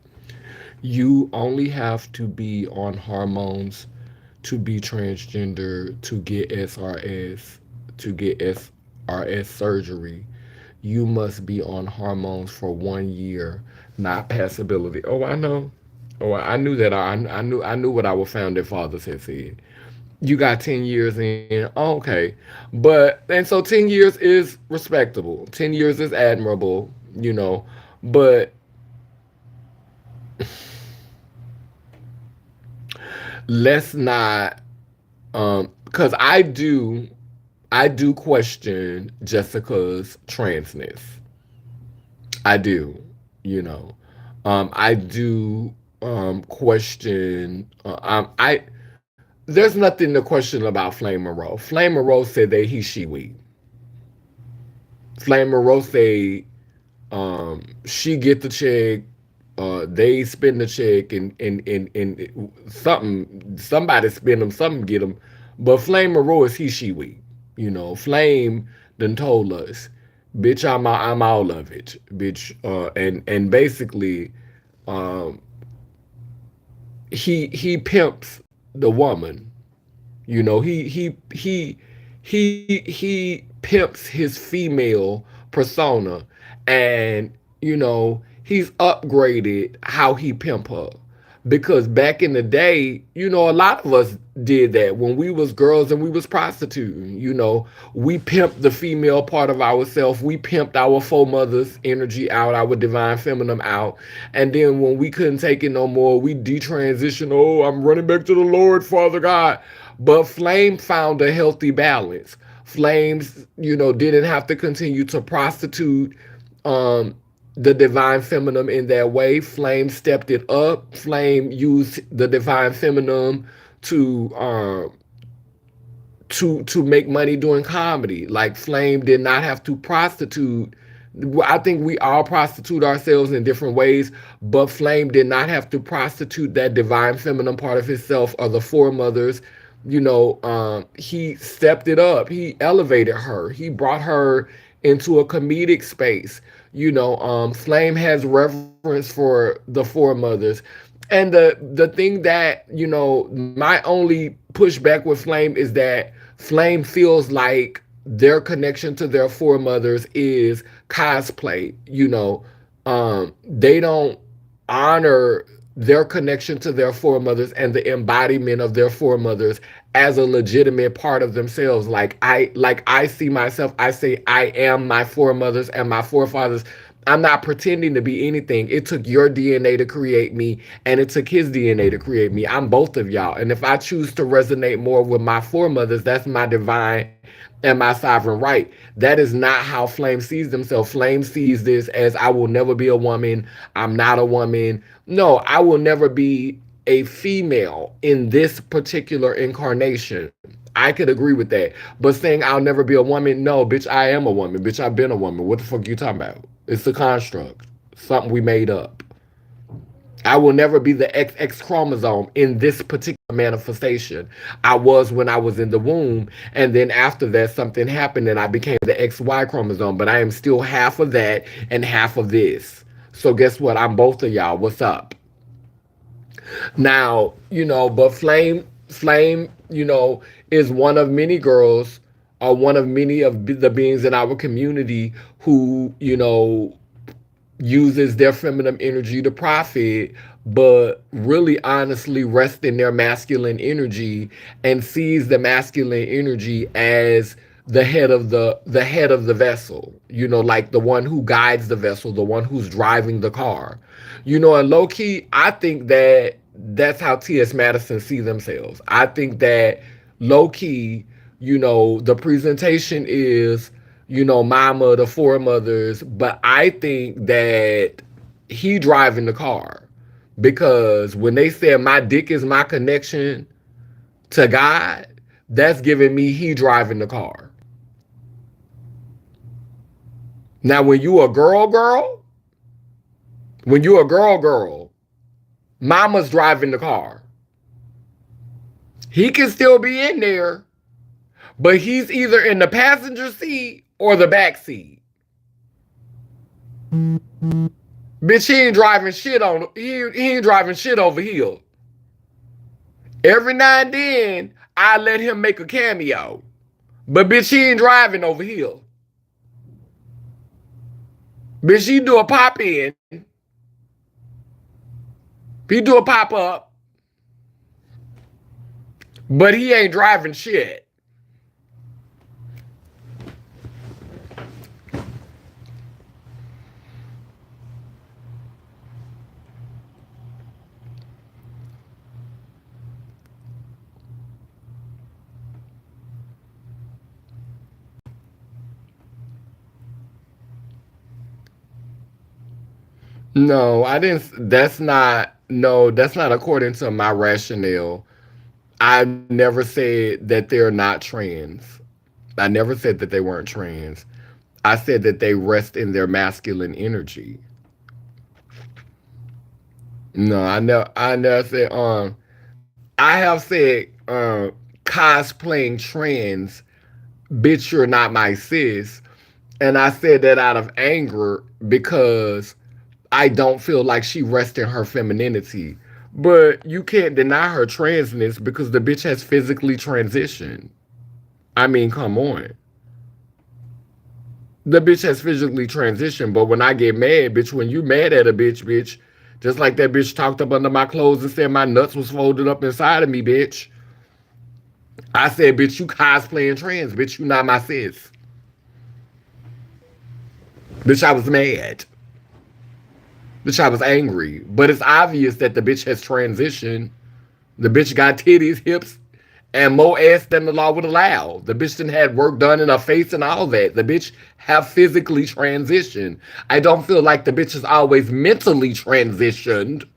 You only have to be on hormones to be transgender, to get SRS, to get SRS surgery. You must be on hormones for 1 year, not passability. Oh, I know. Oh, I knew that. I knew what our founding fathers had said. You got 10 years in. Oh, okay. And so 10 years is respectable. 10 years is admirable, But let's not cuz I do question Jessica's transness. I do, you know. I do question I there's nothing to question about Flame Monroe. Flame Monroe said that he she we. Flame Monroe say she get the check, they spend the check, and somebody spend them, something get them. But Flame Monroe is he she we. Flame done told us, bitch, I'm all of it, bitch, and basically, um, he pimps the woman. He pimps his female persona, and he's upgraded how he pimp her. Because back in the day, a lot of us did that when we was girls and we was prostituting. We pimped the female part of ourselves. We pimped our foremothers energy out, our divine feminine out. And then when we couldn't take it no more, we detransitioned. Oh, I'm running back to the Lord, Father God. But Flame found a healthy balance. Flames, didn't have to continue to prostitute um, the divine feminine in that way. Flame stepped it up. Flame used the divine feminine to to make money doing comedy. Like Flame did not have to prostitute. I think we all prostitute ourselves in different ways, but Flame did not have to prostitute that divine feminine part of himself or the foremothers. He stepped it up. He elevated her. He brought her into a comedic space. Flame has reverence for the foremothers. And the thing that, my only pushback with Flame is that Flame feels like their connection to their foremothers is cosplay. They don't honor their connection to their foremothers and the embodiment of their foremothers as a legitimate part of themselves. Like I see myself, I say I am my foremothers and my forefathers. I'm not pretending to be anything. It took your DNA to create me, and it took his DNA to create me. I'm both of y'all. And if I choose to resonate more with my foremothers, that's my divine and my sovereign right. That is not how Flame sees themselves. Flame sees this as I will never be a woman. I'm not a woman. No, I will never be a female in this particular incarnation. I could agree with that. But saying I'll never be a woman, no, bitch, I am a woman. Bitch, I've been a woman. What the fuck you talking about? It's a construct. Something we made up. I will never be the XX chromosome in this particular manifestation. I was when I was in the womb, and then after that, something happened and I became the XY chromosome, but I am still half of that and half of this. So, guess what? I'm both of y'all. What's up? Now, but Flame, is one of many girls or one of many of the beings in our community who, uses their feminine energy to profit, but really honestly rest in their masculine energy and sees the masculine energy as the head of the vessel, like the one who guides the vessel, the one who's driving the car. And low key, I think that that's how T.S. Madison see themselves. I think that low key, the presentation is, mama, the foremothers, but I think that he driving the car because when they said my dick is my connection to God, that's giving me he driving the car. Now, when you a girl, mama's driving the car. He can still be in there, But he's either in the passenger seat or the back seat. Bitch, he ain't driving shit over here. Every now and then, I let him make a cameo. But bitch, he ain't driving over here. Bitch, he do a pop in. He do a pop up. But he ain't driving shit. No, I didn't. That's not according to my rationale. I never said that they're not trans. I never said that they weren't trans. I said that they rest in their masculine energy. No, I never said, I have said, cosplaying trans, bitch, you're not my sis. And I said that out of anger because I don't feel like she rests in her femininity. But you can't deny her transness because the bitch has physically transitioned. I mean, come on. The bitch has physically transitioned, but when I get mad, bitch, when you mad at a bitch, just like that bitch talked up under my clothes and said my nuts was folded up inside of me, bitch. I said, bitch, you cosplaying trans, bitch, you not my sis. Bitch, I was mad. Bitch, I was angry. But it's obvious that the bitch has transitioned. The bitch got titties, hips, and more ass than the law would allow. The bitch done had work done in her face and all that. The bitch have physically transitioned. I don't feel like the bitch has always mentally transitioned,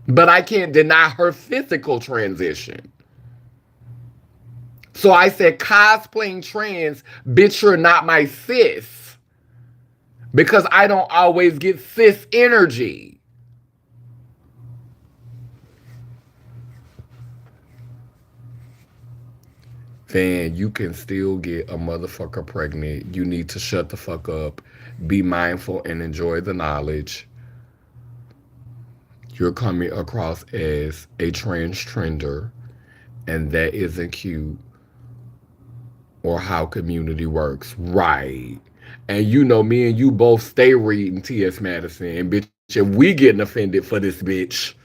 but I can't deny her physical transition. So I said, cosplaying trans, bitch, you're not my sis. Because I don't always get cis energy. Then you can still get a motherfucker pregnant. You need to shut the fuck up, be mindful, and enjoy the knowledge. You're coming across as a transgender, and that isn't cute or how community works. Right. And you know, me and you both stay reading T.S. Madison, and bitch, if we getting offended for this bitch.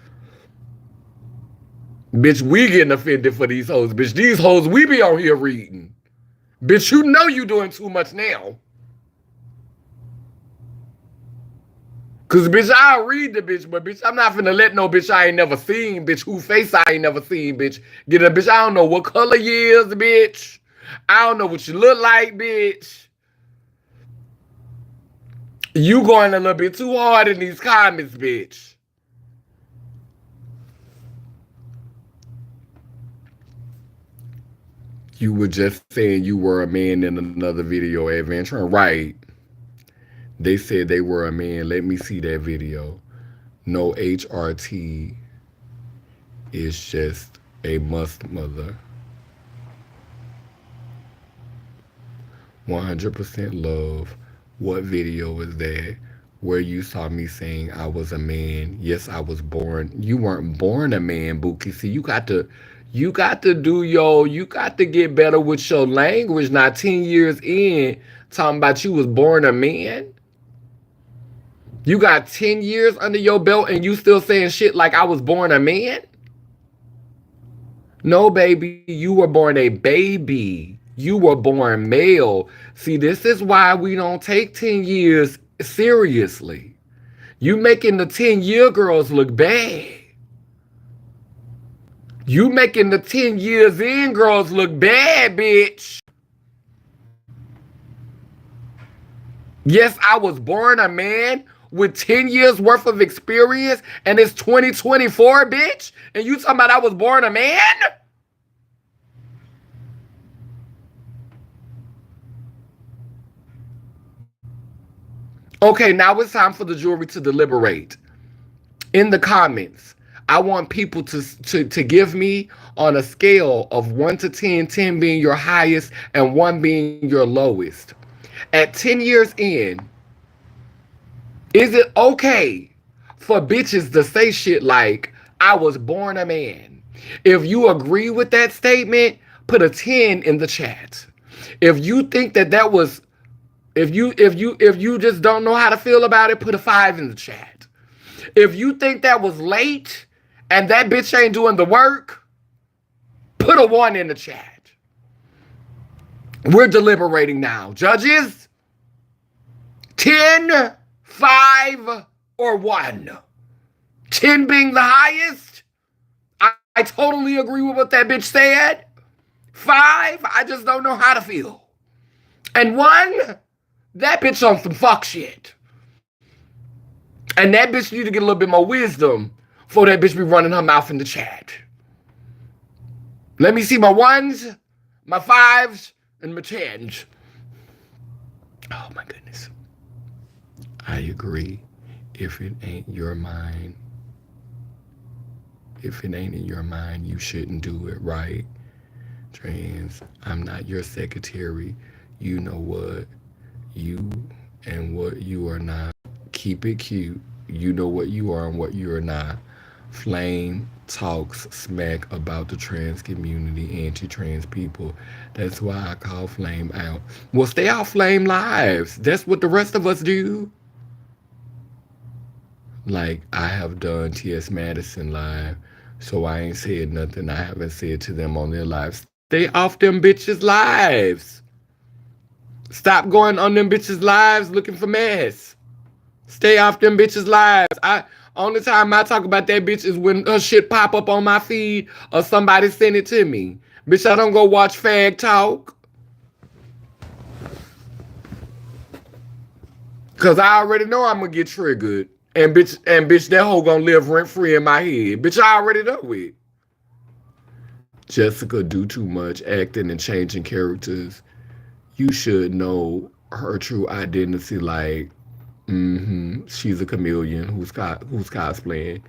Bitch, we getting offended for these hoes. Bitch, these hoes we be on here reading. Bitch, you know you doing too much now. Cause bitch, I'll read the bitch, but bitch, I'm not finna let no bitch I ain't never seen, bitch, who face I ain't never seen, bitch. Get a bitch, I don't know what color you is, bitch. I don't know what you look like, bitch. You going a little bit too hard in these comments, bitch. You were just saying you were a man in another video, adventure. Right. They said they were a man. Let me see that video. No, HRT is just a must mother. 100% love. What video is that? Where you saw me saying I was a man. Yes, I was born. You weren't born a man, Buki. See, you got to you got to get better with your language. Not 10 years in, talking about you was born a man. You got 10 years under your belt and you still saying shit like I was born a man? No, baby, you were born a baby. You were born male. See, this is why we don't take 10 years seriously. You making the 10-year girls look bad. You making the 10 years in girls look bad, bitch. Yes, I was born a man with 10 years worth of experience and it's 2024, bitch. And you talking about I was born a man? Okay, now it's time for the jury to deliberate. In the comments, I want people to give me on a scale of 1 to 10, 10 being your highest and 1 being your lowest. At 10 years in, is it okay for bitches to say shit like, I was born a man? If you agree with that statement, put a 10 in the chat. If you think that was, if you just don't know how to feel about it, put a 5 in the chat. If you think that was late and that bitch ain't doing the work, put a 1 in the chat. We're deliberating now. Judges, 10, 5, or 1. 10 being the highest. I totally agree with what that bitch said. 5, I just don't know how to feel. And 1, that bitch on some fuck shit. And that bitch need to get a little bit more wisdom before that bitch be running her mouth in the chat. Let me see my 1s, my 5s, and my 10s. Oh my goodness. I agree. If it ain't your mind, if it ain't in your mind, you shouldn't do it, right? Trans, I'm not your secretary. You know what you and what you are not. Keep it cute. You know what you are and what you are not. Flame talks smack about the trans community, anti-trans people. That's why I call Flame out. Well, stay out Flame lives. That's what the rest of us do. Like, I have done T.S. Madison live, so I ain't said nothing I haven't said to them on their lives. Stay off them bitches' lives. Stop going on them bitches' lives looking for mess. Stay off them bitches' lives. Only time I talk about that bitch is when her shit pop up on my feed or somebody send it to me. Bitch, I don't go watch fag talk. Cause I already know I'm gonna get triggered. And bitch, that hoe gonna live rent free in my head. Bitch, I already know it. Jessica do too much acting and changing characters. You should know her true identity. Like, she's a chameleon who's cosplaying.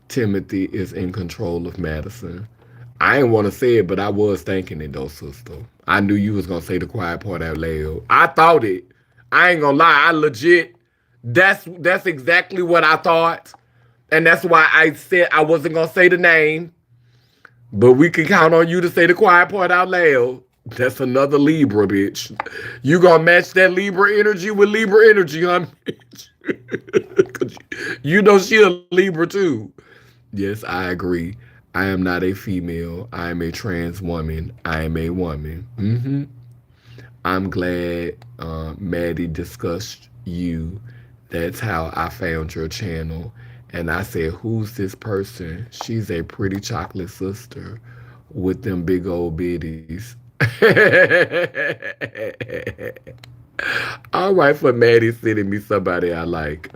Timothy is in control of Madison. I ain't want to say it, but I was thinking it though, sister. I knew you was gonna say the quiet part out loud. I thought it. I ain't gonna lie. I legit. That's exactly what I thought, and that's why I said I wasn't gonna say the name. But we can count on you to say the quiet part out loud. That's another Libra, bitch. You gonna match that Libra energy with Libra energy, huh, bitch? You know she a Libra too. Yes, I agree. I am not a female. I am a trans woman. I am a woman. I'm glad Maddie discussed you. That's how I found your channel. And I said, who's this person? She's a pretty chocolate sister with them big old bitties. All right, for Maddie sending me somebody I like.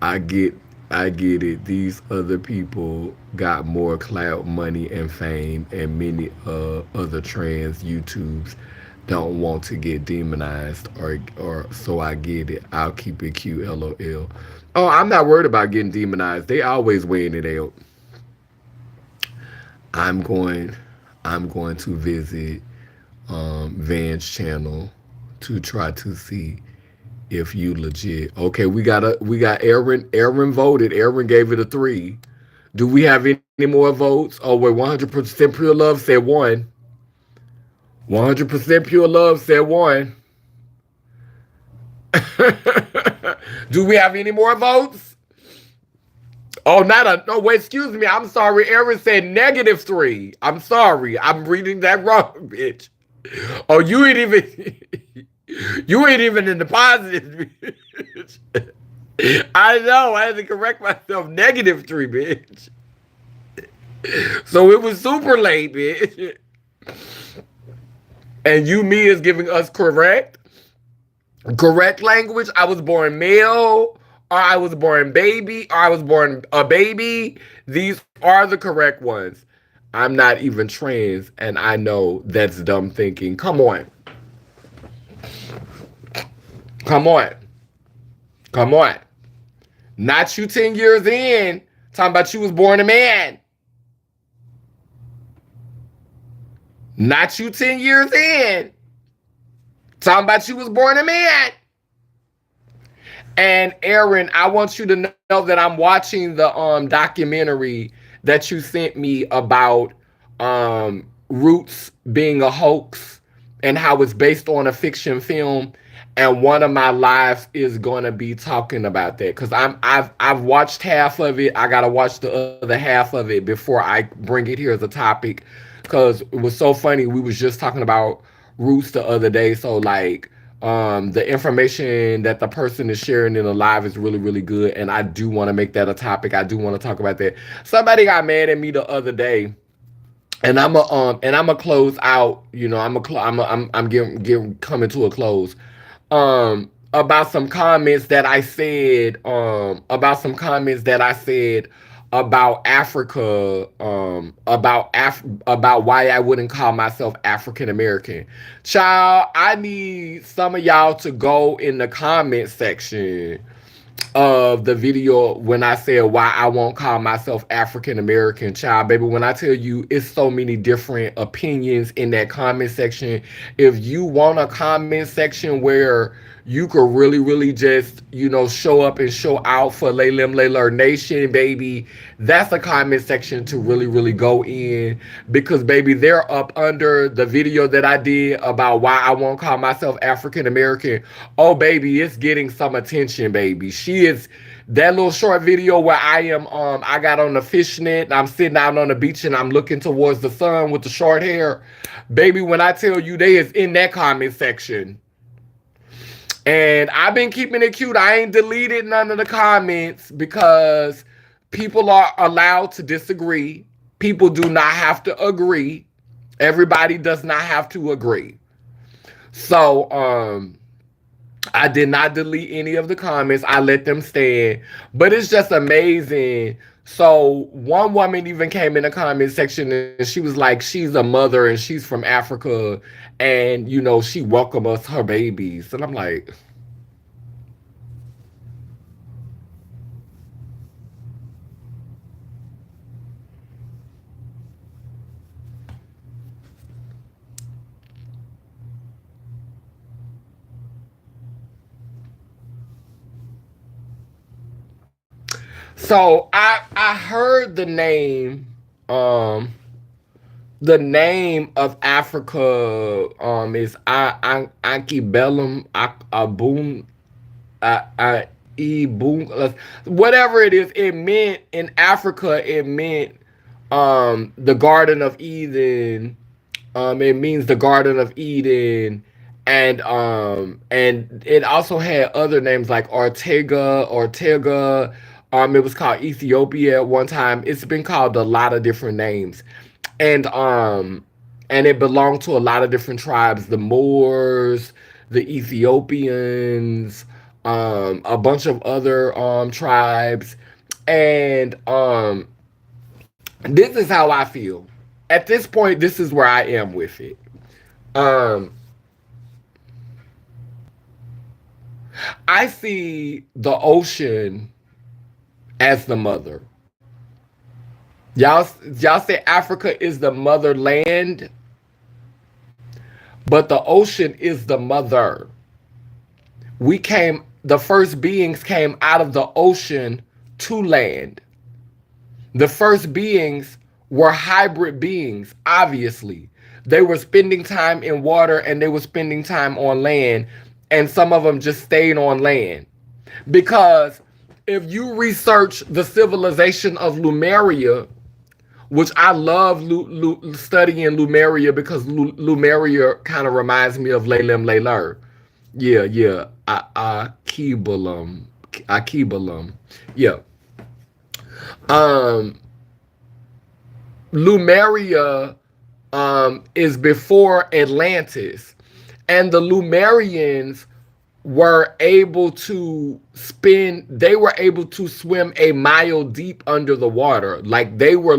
I get it. These other people got more clout, money, and fame, and many other trans YouTubes don't want to get demonized, or so I get it. I'll keep it cute, LOL. Oh, I'm not worried about getting demonized. They always weighing it out. I'm going to visit Van's channel to try to see if you legit. Okay, we got Aaron. Aaron voted. Aaron gave it a 3. Do we have any more votes? Oh, wait, 100% pure love said 1. 100% pure love said 1. Do we have any more votes? Oh, no, wait, excuse me. I'm sorry. Aaron said -3. I'm sorry. I'm reading that wrong, bitch. Oh, you ain't even in the positive, bitch. I know. I had to correct myself. -3, bitch. So it was super late, bitch. And me is giving us correct language. I was born male, or I was born baby, or I was born a baby. These are the correct ones. I'm not even trans, and I know that's dumb thinking. Come on. Not you 10 years in. Talking about you was born a man. Not you 10 years in. Talking about you was born a man. And Aaron, I want you to know that I'm watching the documentary that you sent me about Roots being a hoax and how it's based on a fiction film. And one of my lives is gonna be talking about that because I've watched half of it. I gotta watch the other half of it before I bring it here as a topic because it was so funny. We was just talking about Roots the other day. So like the information that the person is sharing in the live is really really good, and I do want to make that a topic. I do want to talk about that. Somebody got mad at me the other day, and I'm a close out. You know, I'm getting coming to a close. About some comments that I said. About some comments that I said about Africa. About why I wouldn't call myself African American. Child, I need some of y'all to go in the comment section of the video when I said why I won't call myself African American. Child, baby, when I tell you it's so many different opinions in that comment section. If you want a comment section where you could really really just, you know, show up and show out for Laylim Layler Nation, baby, that's a comment section to really really go in, because baby, they're up under the video that I did about why I won't call myself African American. Oh baby, it's getting some attention, baby. She is, that little short video where I got on the fishnet and I'm sitting out on the beach and I'm looking towards the sun with the short hair. Baby, when I tell you, they is in that comment section. And I've been keeping it cute. I ain't deleted none of the comments because people are allowed to disagree. People do not have to agree. Everybody does not have to agree. So, I did not delete any of the comments. I let them stand. But it's just amazing. So one woman even came in the comment section and she was like, she's a mother and she's from Africa, and you know, she welcomed us her babies. And I'm like, so I heard um the name of Africa is Antebellum Abum Ibum, whatever it is. It meant in Africa, it meant the Garden of Eden. It means the Garden of Eden, and it also had other names like Ortega. It was called Ethiopia at one time. It's been called a lot of different names, and um, and it belonged to a lot of different tribes: the Moors, the Ethiopians, a bunch of other tribes, and this is how I feel. At this point, this is where I am with it. Um, I see the ocean as the mother. Y'all say Africa is the motherland, but the ocean is the mother. The first beings came out of the ocean to land. The first beings were hybrid beings, obviously. They were spending time in water and they were spending time on land, and some of them just stayed on land. Because if you research the civilization of Lemuria, which I love studying Lemuria because Lemuria kind of reminds me of Laylim Layler. Yeah, yeah. Akibalum. Akibalum. Yeah. Um, Lemuria is before Atlantis, and the Lemurians were able to they were able to swim a mile deep under the water. Like they were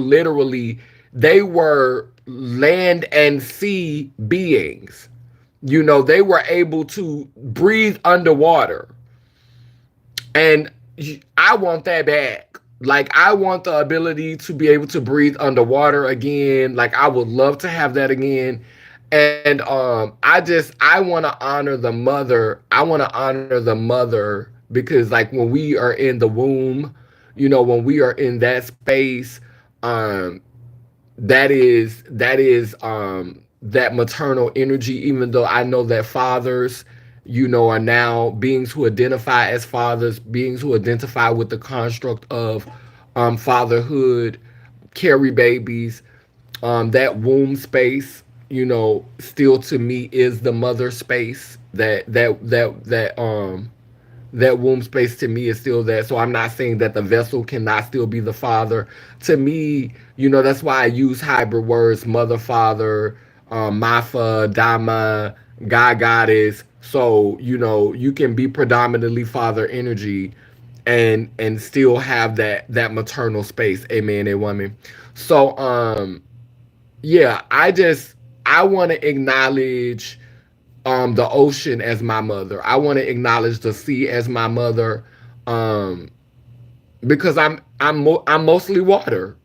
land and sea beings. You know, they were able to breathe underwater. And I want that back. Like I want the ability to be able to breathe underwater again. Like I would love to have that again. And I want to honor the mother. I want to honor the mother because like when we are in the womb, when we are in that space, um that maternal energy, even though I know that fathers, are now beings who identify as fathers, beings who identify with the construct of fatherhood, carry babies. That womb space, still to me is the mother space. That womb space to me is still there. So I'm not saying that the vessel cannot still be the father. To me, that's why I use hybrid words: mother, father, Mafa, Dama, God, goddess. So you can be predominantly father energy, and still have that maternal space. Amen, a woman. So yeah, I want to acknowledge the ocean as my mother. I want to acknowledge the sea as my mother, um because I'm mostly water.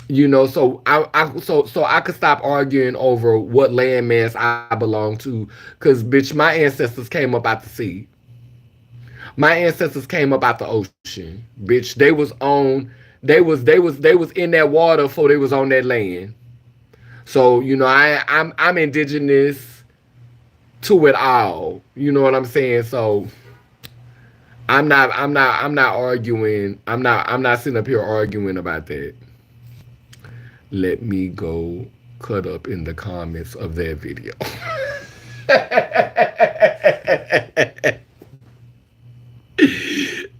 So I could stop arguing over what landmass I belong to, cuz bitch, my ancestors came up out the sea. My ancestors came up out the ocean. Bitch, they was in that water before they was on that land. So, I'm indigenous to it all. You know what I'm saying? So I'm not arguing. I'm not sitting up here arguing about that. Let me go cut up in the comments of that video.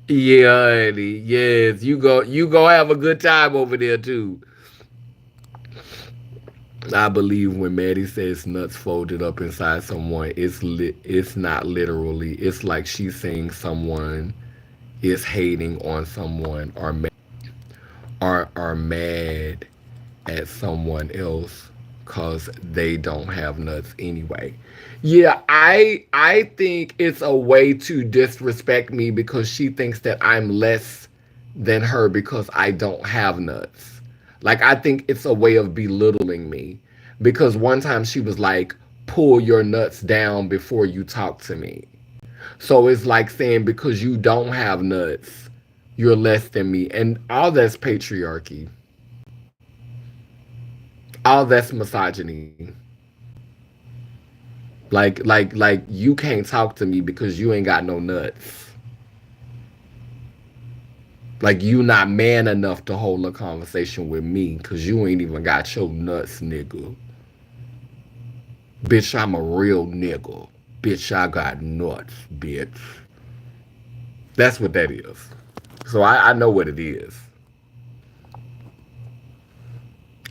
Yeah, honey. Yes, you go have a good time over there too. I believe when Maddie says nuts folded up inside someone, it's not literally. It's like she's saying someone is hating on someone, or mad at someone else because they don't have nuts anyway. Yeah, I think it's a way to disrespect me because she thinks that I'm less than her because I don't have nuts. Like I think it's a way of belittling me because one time she was like, "Pull your nuts down before you talk to me." So it's like saying because you don't have nuts, you're less than me, and all that's patriarchy. All that's misogyny. Like you can't talk to me because you ain't got no nuts. Like you not man enough to hold a conversation with me because you ain't even got your nuts, nigga. Bitch, I'm a real nigga. Bitch, I got nuts, bitch. That's what that is. So I know what it is.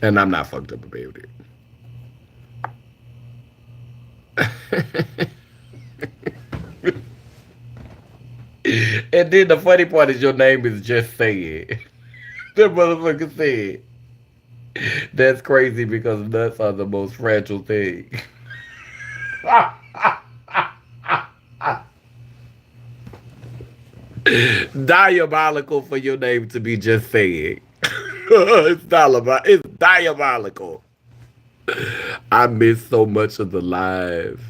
And I'm not fucked up about it. And then the funny part is your name is just saying. The motherfucker said. That's crazy because nuts are the most fragile thing. Diabolical for your name to be just saying. It's diabolical. I missed so much of the live.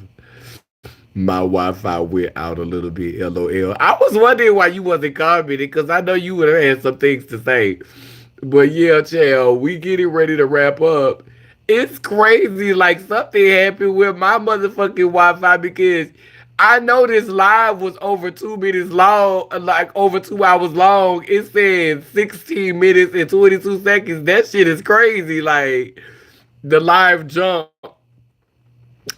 My Wi-Fi went out a little bit. LOL. I was wondering why you wasn't commenting because I know you would have had some things to say. But yeah, child, we getting ready to wrap up. It's crazy. Like something happened with my motherfucking Wi-Fi because I know this live was over 2 minutes long, like over 2 hours long. It said 16 minutes and 22 seconds. That shit is crazy. Like the live jump.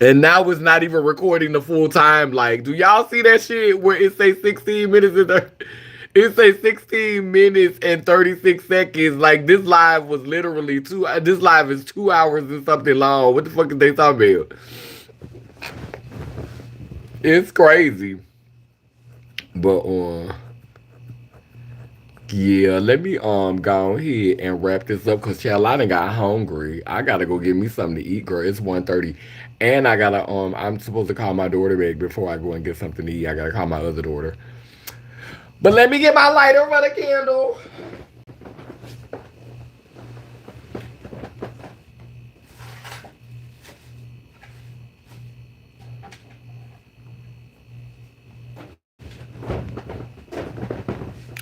And now it's not even recording the full time. Like, do y'all see that shit where it say 16 minutes and it say 16 minutes and 36 seconds? Like this live was literally this live is 2 hours and something long. What the fuck is they talking about? It's crazy. But yeah, let me go ahead and wrap this up because child, I done got hungry. I gotta go get me something to eat, girl. It's 1:30. And I gotta I'm supposed to call my daughter back before I go and get something to eat. I gotta call my other daughter. But let me get my lighter for the candle.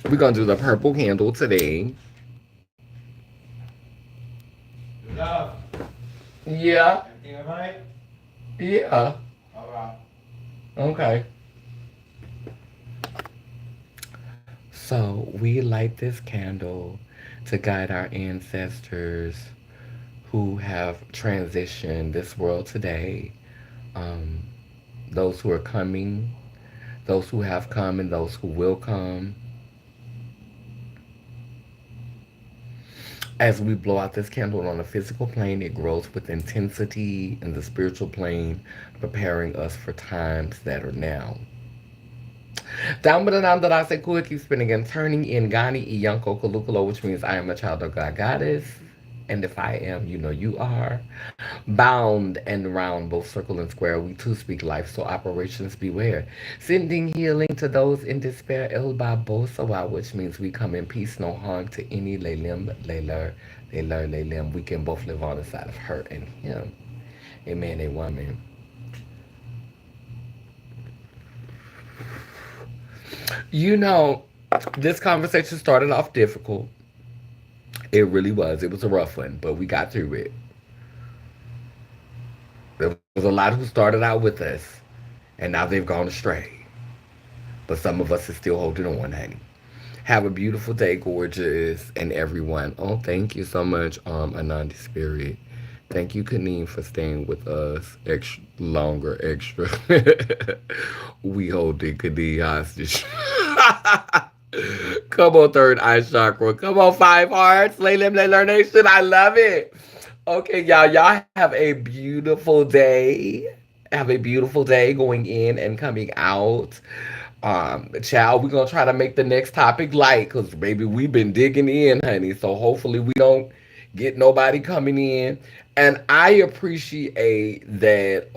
We're gonna do the purple candle today. Love. Yeah, Everything alright? yeah. Alright. Okay. So we light this candle to guide our ancestors who have transitioned this world today. Um, those who are coming, those who have come, and those who will come. As we blow out this candle on the physical plane, it grows with intensity in the spiritual plane, preparing us for times that are now. Down with the down that I say cool, keep spinning and turning in Gani Iyanko Kalukalo, which means I am a child of God Goddess. And if I am, you know you are. Bound and round, both circle and square, we too speak life, so operations beware. Sending healing to those in despair, El Babosawa, which means we come in peace, no harm to any Lelim, Leler, Lelim. We can both live on the side of her and him. A man, a woman. You know, this conversation started off difficult. It really was. It was a rough one, but we got through it. There was a lot who started out with us, and now they've gone astray. But some of us are still holding on, honey. Have a beautiful day, gorgeous, and everyone. Oh, thank you so much, Anandi Spirit. Thank you, Kaneem, for staying with us extra longer, extra. We holding Kaneem hostage. Come on, third eye chakra. Come on, five hearts. Lay Lim Lay Learn Nation. I love it. Okay, y'all. Y'all have a beautiful day. Have a beautiful day going in and coming out. Child, we're gonna try to make the next topic light because baby, we've been digging in, honey. So hopefully we don't get nobody coming in. And I appreciate that.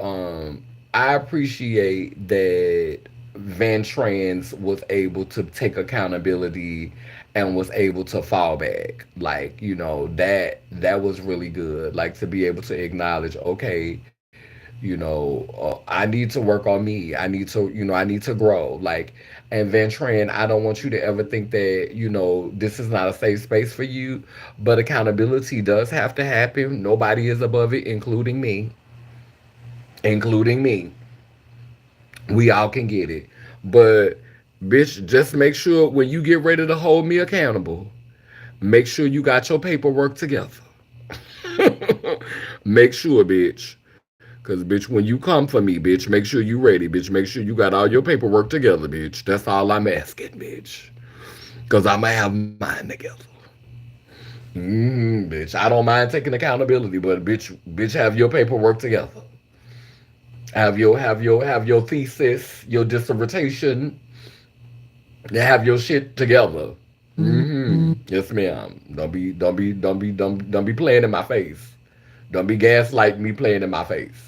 I appreciate that Van Trans was able to take accountability and was able to fall back. Like, that was really good. Like to be able to acknowledge, okay, I need to work on me. I need to grow. Like, and Van Tran, I don't want you to ever think that, this is not a safe space for you, but accountability does have to happen. Nobody is above it, including me. Including me. We all can get it. But, bitch, just make sure when you get ready to hold me accountable, make sure you got your paperwork together. Make sure, bitch. Cause bitch, when you come for me, bitch, make sure you ready, bitch. Make sure you got all your paperwork together, bitch. That's all I'm asking, bitch. Cause I'ma have mine together. Bitch. I don't mind taking accountability, but bitch, have your paperwork together. Have your thesis, your dissertation, have your shit together. Yes, ma'am. Don't be playing in my face. Don't be gaslighting me playing in my face.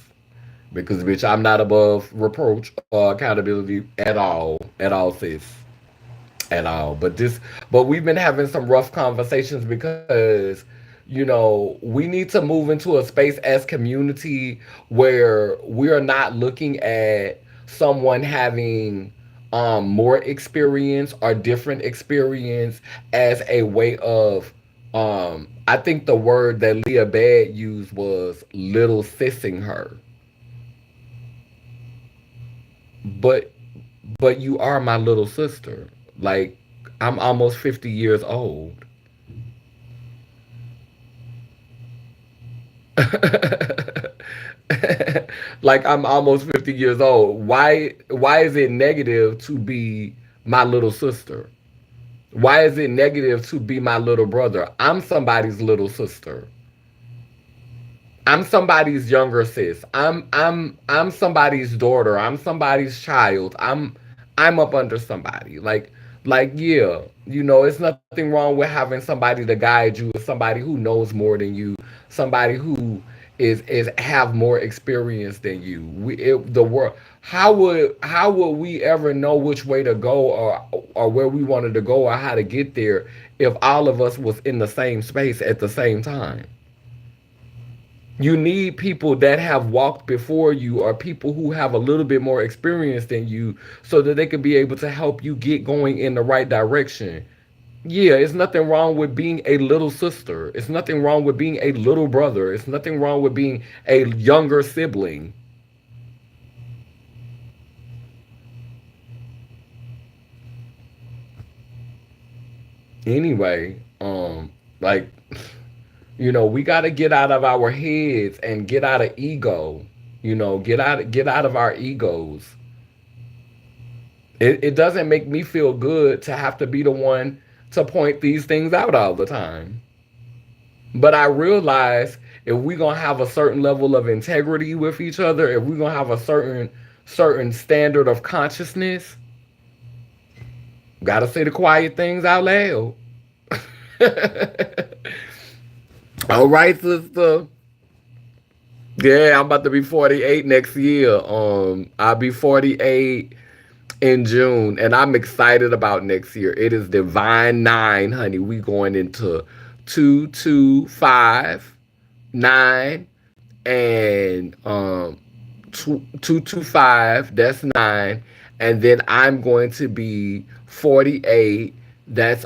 Because bitch, I'm not above reproach or accountability at all, sis, at all. But we've been having some rough conversations because we need to move into a space as community where we are not looking at someone having more experience or different experience as a way of I think the word that Leah Bad used was little sissing her. But you are my little sister. Like I'm almost 50 years old. Like I'm almost 50 years old. Why is it negative to be my little sister? Why is it negative to be my little brother? I'm somebody's little sister. I'm somebody's younger sis. I'm somebody's daughter. I'm somebody's child. I'm up under somebody. Like yeah, it's nothing wrong with having somebody to guide you, somebody who knows more than you, somebody who is have more experience than you. The world. How would we ever know which way to go, or or where we wanted to go or how to get there if all of us was in the same space at the same time. You need people that have walked before you or people who have a little bit more experience than you so that they can be able to help you get going in the right direction. Yeah, it's nothing wrong with being a little sister. It's nothing wrong with being a little brother. It's nothing wrong with being a younger sibling. Anyway, like we got to get out of our heads and get out of ego. Get out of our egos. It doesn't make me feel good to have to be the one to point these things out all the time. But I realize if we're gonna have a certain level of integrity with each other, if we're gonna have a certain standard of consciousness, gotta say the quiet things out loud. All right, sister. Yeah, I'm about to be 48 next year. I'll be 48 in June, and I'm excited about next year. It is Divine Nine, honey. We going into 225 9 and 225. That's 9, and then I'm going to be 48. That's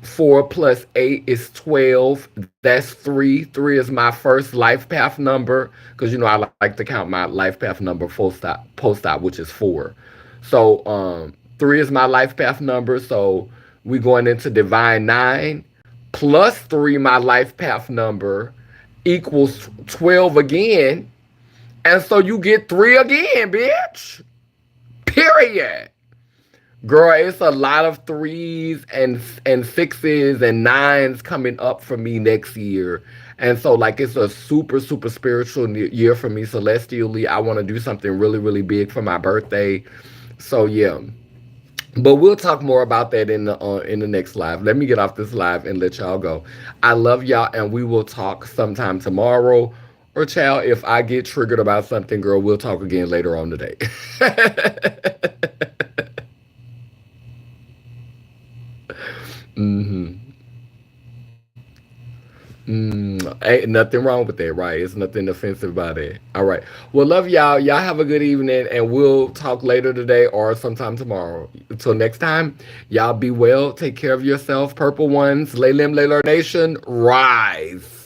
4 plus 8 is 12. That's three. Three is my first life path number because I like to count my life path number full stop post stop, which is 4. So three is my life path number. So we going into Divine Nine plus three, my life path number equals 12 again. And so you get three again, bitch. Period. Girl, it's a lot of threes and sixes and nines coming up for me next year. And so like it's a super, super spiritual year for me celestially. I want to do something really, really big for my birthday. So yeah. But we'll talk more about that in the next live. Let me get off this live and let y'all go. I love y'all, and we will talk sometime tomorrow. Or child, if I get triggered about something, girl, we'll talk again later on today. hmm Ain't nothing wrong with that, right? It's nothing offensive about it. All right. Well, love y'all. Y'all have a good evening, and we'll talk later today or sometime tomorrow. Until next time, y'all be well. Take care of yourself. Purple ones, Lay Lim, Layler Nation, rise.